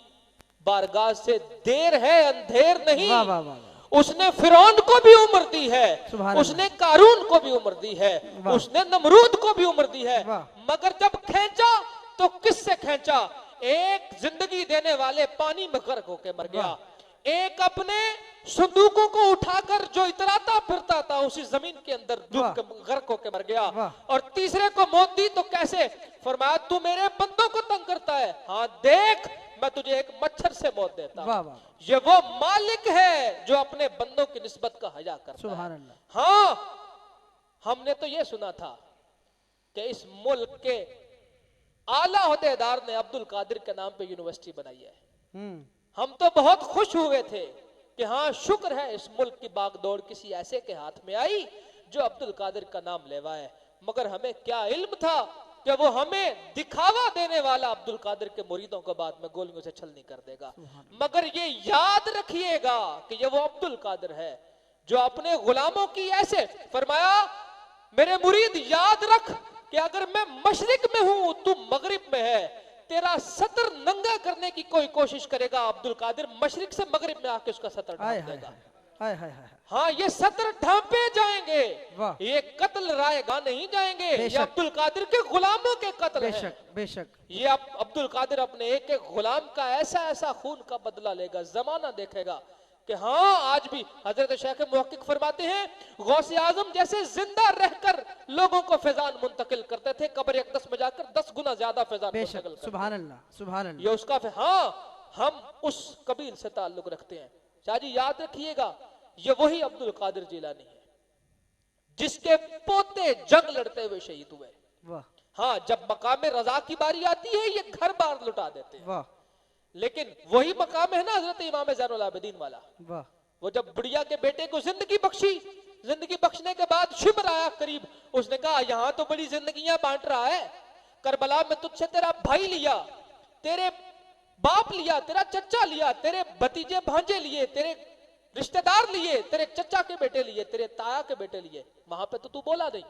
बारगाह से देर है अंधेर नहीं। उसने फिरौन को भी उम्र दी है, सुभान उसने कारून को भी उम्र दी है, वाह। उसने नमरूद को भी उम्र दी है, वाह। मगर जब खींचा तो किससे खींचा? एक जिंदगी देने वाले पानी में गर्क होके मर गया, एक अपने संदूकों को उठाकर जो इतराता फिरता था उसी जमीन के अंदर डूब के गर्क होके मर गया, वाह। और तीसरे को मौत दी तो कैसे? फरमाया तू मेरे बंदों को तंग करता है, हाँ देख मैं तुझे एक मच्छर से मौत देता वाह हूं। वाह, ये वो मालिक है जो अपने बंदों की निस्बत का हया करता है। सुभान अल्लाह। हाँ, हमने तो ये सुना था कि इस मुल्क के आला ओहदेदार ने अब्दुल कादिर के नाम पे यूनिवर्सिटी बनाई है। हम तो बहुत खुश हुए थे कि हाँ शुक्र है इस मुल्क की बागडोर किसी ऐसे के हाथ में आई जो अब्दुल कादिर का नाम लेवाए, मगर हमें क्या इल्म था कि वो हमें दिखावा देने वाला अब्दुल कादिर के मुरीदों को बाद में गोलियों से छलनी कर देगा। मगर ये याद रखिएगा कि ये वो अब्दुल कादिर है जो अपने गुलामों की ऐसे फरमाया, मेरे मुरीद याद रख कि अगर मैं मशरिक में हूं तू मगरिब में है, तेरा सतर नंगा करने की कोई कोशिश करेगा अब्दुल कादिर मशरिक से मगरिब में आके उसका सतर ढांप देगा। हाय हाय हाय, हाँ ये सतर ढांपे जाएंगे, वाह। ये कत्ल रायगा नहीं जाएंगे, ये बेशक। अब्दुल कादिर के गुलामों के कत्ल है। बेशक बेशक, ये अब्दुल कादिर अपने एक एक गुलाम का ऐसा ऐसा खून का बदला लेगा, जमाना देखेगा कि हाँ आज भी हजरत शेख मुहक्किक फरमाते हैं गौसे आजम जैसे जिंदा रहकर लोगों को फैजान मुंतकिल करते थे, कब्र अक़दस में जाकर 10 गुना ज्यादा फैजान बेशक, मुंतकिल करते सुभान अल्लाह सुभान ये अल्लाह। उसका हाँ हम उस कबील से ताल्लुक रखते हैं। शाहजी याद रखिएगा ये वही अब्दुल कादिर जिलानी है जिसके पोते जंग लड़ते हुए शहीद हुए। वाह हाँ जब मकाम रजा की बारी आती है ये घर बार लुटा देते हैं, वाह लेकिन वही मकाम है ना हजरत इमाम ज़ैनुल आबिदीन वाला, वाह, वो जब बुढ़िया के बेटे को जिंदगी बख्शी, जिंदगी बख्शने के बाद शिमर आया करीब, उसने कहा यहां तो बड़ी जिंदगियां बांट रहा है, करबला में तुझसे तेरा भाई लिया, तेरे बाप लिया, तेरा चचा लिया, तेरे भतीजे भांजे लिए, तेरे रिश्तेदार लिए, तेरे चचा के बेटे लिए, तेरे ताया के बेटे लिए, वहां पे तो तू बोला नहीं।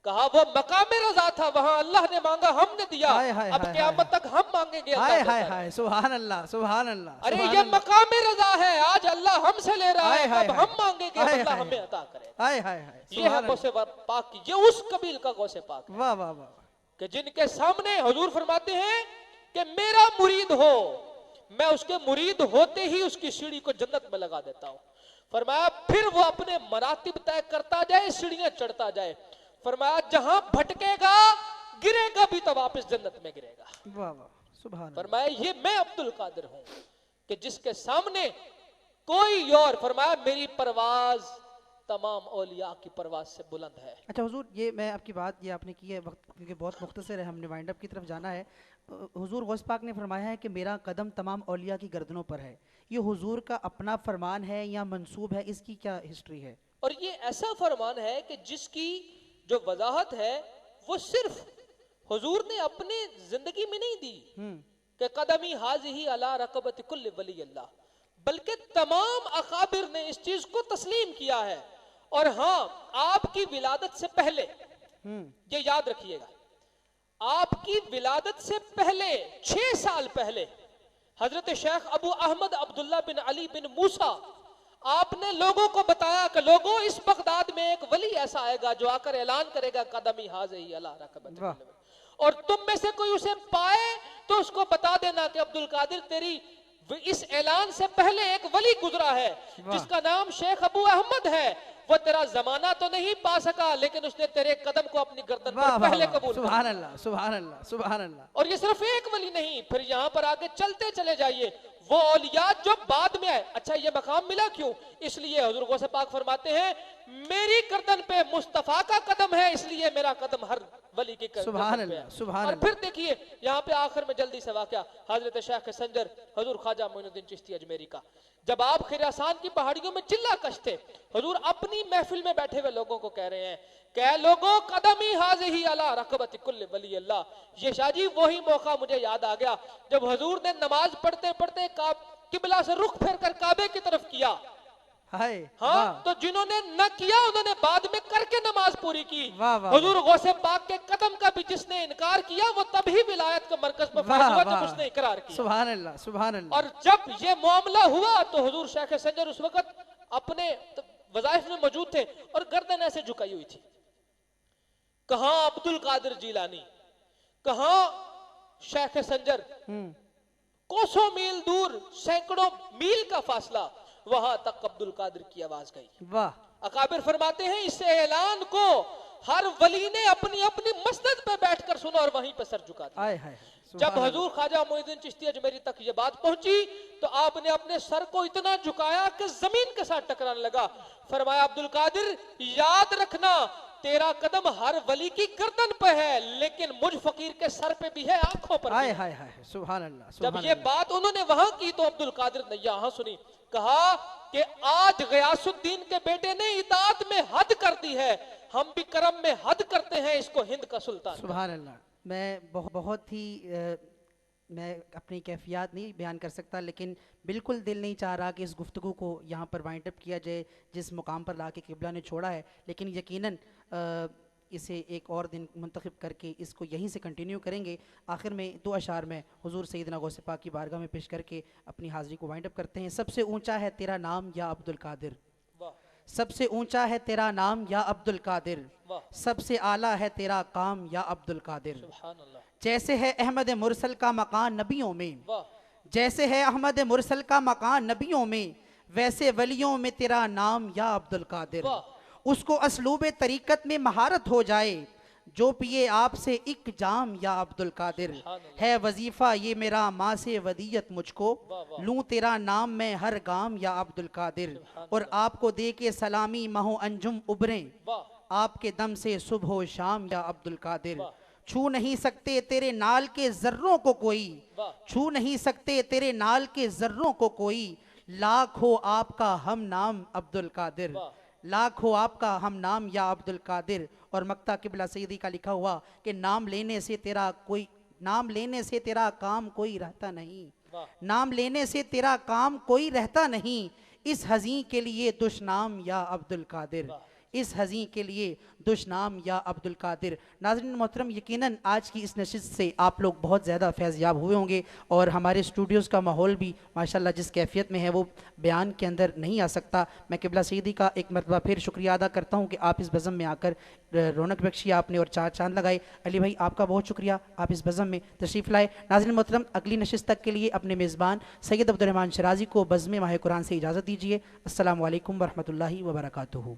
कहा वो मकाम रजा था, वहां अल्लाह ने मांगा हमने दिया, हाय हाय अब हाय क़यामत तक हम मांगेंगे। अल्लाह हाय देता हाय है। हाय, सुभान अल्लाह सुभान अल्लाह। अरे सुभान ये अल्लाह। मकाम रजा है, आज अल्लाह हमसे ले रहा हाय है, हाय अब हाय। हम मांगेंगे, हाय अल्लाह हाय हमें अता करेगा। हाय हाय हाय, ये है सुभान अल्लाह। गौसे पाक की, ये उस कबील का गौसे पाक है वाह वाह वाह, कि जिनके सामने हुजूर फरमाते हैं कि मेरा मुरीद हो, मैं उसके मुरीद होते ही उसकी सीढ़ी को जन्नत में लगा देता हूं। फरमाया फिर वो अपने मरातिब तय करता जाए, सीढ़ियां चढ़ता जाए। फरमाया जहां भटकेगा गिरेगा भी तो वापस जन्नत में गिरेगा। वाह वाह, सुभान अल्लाह। फरमाया ये मैं अब्दुल कादिर हूं कि जिसके सामने कोई और, फरमाया मेरी परवाज तमाम औलिया की परवाज से बुलंद है। अच्छा हुजूर, ये मैं आपकी बात ये आपने की है, वक्त क्योंकि बहुत मुख्तसर है, हमने वाइंड अप की तरफ जाना है। हुजूर गौस पाक ने फरमाया है कि मेरा कदम तमाम औलिया की गर्दनों पर है, ये हुजूर का अपना फरमान है या मंसूब है, इसकी क्या हिस्ट्री है? और ये ऐसा फरमान है कि जिसकी जो वजाहत है वो सिर्फ हुजूर ने अपने जिंदगी में नहीं दी कि कदमी हाज़िही अला रक़बति कुल्ल वली अल्लाह, बल्कि तमाम अकाबिर ने इस चीज को तस्लीम किया है। और हाँ आपकी विलादत से पहले, ये याद रखिएगा, आपकी विलादत से पहले 6 साल पहले हजरत शेख अबू अहमद अब्दुल्ला बिन अली बिन मूसा आपने लोगों को बताया कि लोगों इस बगदाद में एक वली ऐसा आएगा जो आकर ऐलान करेगा कदमी हाज़िही अला रक़बति कुल्ल वली, और तुम में से कोई उसे पाए तो उसको बता देना कि अब्दुल कादिर तेरी इस ऐलान से पहले एक वली गुजरा है जिसका नाम शेख अबू अहमद है, वो तेरा जमाना तो नहीं पा सका लेकिन उसने तेरे कदम को अपनी गर्दन पर पहले कबूल कर लिया। सुभान अल्लाह सुभान अल्लाह सुभान अल्लाह। और ये सिर्फ एक वली नहीं, फिर यहाँ पर आगे चलते चले जाइए, वो औलिया जो बाद में आए। अच्छा ये मकाम मिला क्यों? इसलिए हुजूर गौसे पाक फरमाते हैं मेरी गर्दन पे मुस्तफा का कदम है, इसलिए मेरा कदम हर वली की सुभान गर्दन पे अल्लाह है। सुभान और अल्लाह। फिर देखिए यहाँ पे आखिर में जल्दी से वाकया हजरत शेख संजर हुजूर ख्वाजा मोइनुद्दीन चिश्ती अजमेरी का, जब आप खिरासान की पहाड़ियों में चिल्ला कश थे, हुजूर अपनी महफिल में बैठे हुए लोगों को कह रहे हैं क्या लोगों कदमी हाज़िही अला रक़बति कुल्ल वली अल्लाह। ये शाहजी वही मौका मुझे याद आ गया जब हुजूर ने नमाज पढ़ते पढ़ते किबला से रुख फेर कर काबे की तरफ किया। हाय हाँ तो जिन्होंने न किया उन्होंने बाद में करके नमाज पूरी की। वाह वाह, हुजूर गौसे पाक के कदम का भी जिसने इनकार किया वो तभी विलायत के मरकज में फौत हुआ जब उसने इकरार किया। सुभान अल्लाह सुभान अल्लाह। और जब ये मामला हुआ तो हुजूर शेख संजर उस वक्त अपने वज़ाइफ में मौजूद थे और गर्दन ऐसे झुकाई हुई थी। कहां अब्दुल कादिर जीलानी, कहां शेख संजर, कोसों मील दूर, सैकड़ों मील का फासला, वहां तक अब्दुल कादिर की आवाज गई। वाह। अकाबिर फरमाते हैं इस ऐलान को हर वली ने अपनी अपनी मस्जिद पे बैठकर सुना और वहीं पर सर झुका दिया। आय हाय। जब हजूर ख्वाजा मोइनुद्दीन चिश्ती अजमेरी तक ये बात पहुंची तो आपने अपने सर को इतना झुकाया कि जमीन के साथ टकराने लगा। फरमाया अब्दुल कादिर याद रखना तेरा कदम हर वली की गर्दन पे है, लेकिन मुझ फकीर के सर पे भी है, आंखों पर भी आय है। हाय हाय। सुभान अल्लाह। जब सुभान ये अल्लाह। बात उन्होंने वहां की तो अब्दुल कादिर ने यहां सुनी। कहा कि आज गयासुद्दीन के बेटे ने इताअत में हद कर दी है, हम भी करम में हद करते हैं, इसको हिंद का सुल्तान। सुभान अल्लाह। मैं बहुत ही मैं अपनी कैफियत नहीं बयान कर सकता, लेकिन बिल्कुल दिल नहीं चाह रहा कि इस गुफ्तगू को यहाँ पर वाइंड अप किया जाए जिस मुकाम पर ला के किबला ने छोड़ा है, लेकिन यकीनन इसे एक और दिन मुंतखब करके इसको यहीं से कंटिन्यू करेंगे। आखिर में दो अशार में हुजूर सैयदना गौसे पाक की बारगाह में पेश करके अपनी हाज़िरी को वाइंड अप करते हैं। सबसे ऊंचा है तेरा नाम या अब्दुल कादिर, सबसे ऊंचा है तेरा नाम या अब्दुल कादिर, सबसे आला है तेरा काम या अब्दुल कादिर। जैसे है अहमद मुरसल का मकान नबियों में, जैसे है अहमद मुरसल का मकान नबियों में, वैसे वलियों में तेरा नाम या अब्दुल कादिर। उसको असलूबे तरीकत में महारत हो जाए, जो पिए आपसे एक जाम या अब्दुल कादिर। है वजीफा ये मेरा माँ से वदीयत मुझको, लूं तेरा नाम मैं हर गाम या अब्दुल कादिर। और आपको दे के सलामी महो अंजुम उबरें, आपके दम से सुबह शाम या अब्दुल कादिर। छू नहीं सकते तेरे नाल के जर्रों को कोई, छू नहीं सकते तेरे नाल के जर्रों को कोई, लाख हो आपका हम नाम अब्दुल कादिर, लाख हो आपका हम नाम या अब्दुल कादिर। और मक्ता किबला सईदी का लिखा हुआ कि नाम लेने से तेरा कोई, नाम लेने से तेरा काम कोई रहता नहीं, नाम लेने से तेरा काम कोई रहता नहीं, इस हज़ीं के लिए दुश्नाम या अब्दुल कादिर, इस हज़ीं के लिए दुश्नाम या अब्दुल कादिर। नाज़रीन मोहतरम, यकीनन आज की इस नशिस्त से आप लोग बहुत ज़्यादा फैज़याब हुए होंगे और हमारे स्टूडियोज़ का माहौल भी माशाल्लाह जिस कैफियत में है वो बयान के अंदर नहीं आ सकता। मैं किबला सईदी का एक मरतबा फिर शुक्रिया अदा करता हूँ कि आप इस बज़म में आकर रौनक बख्शी आपने और चार चांद लगाए। अली भाई आपका बहुत शुक्रिया, आप इस बज़म में तशरीफ़ लाए। नाज़रीन मोहतरम, अगली नशिस्त तक के लिए अपने मेज़बान सैयद अब्दुर्रहमान शराजी को बज़्म माह कुरान से इजाज़त दीजिए। अस्सलामु अलैकुम वरहमतुल्लाहि वबरकातुहू।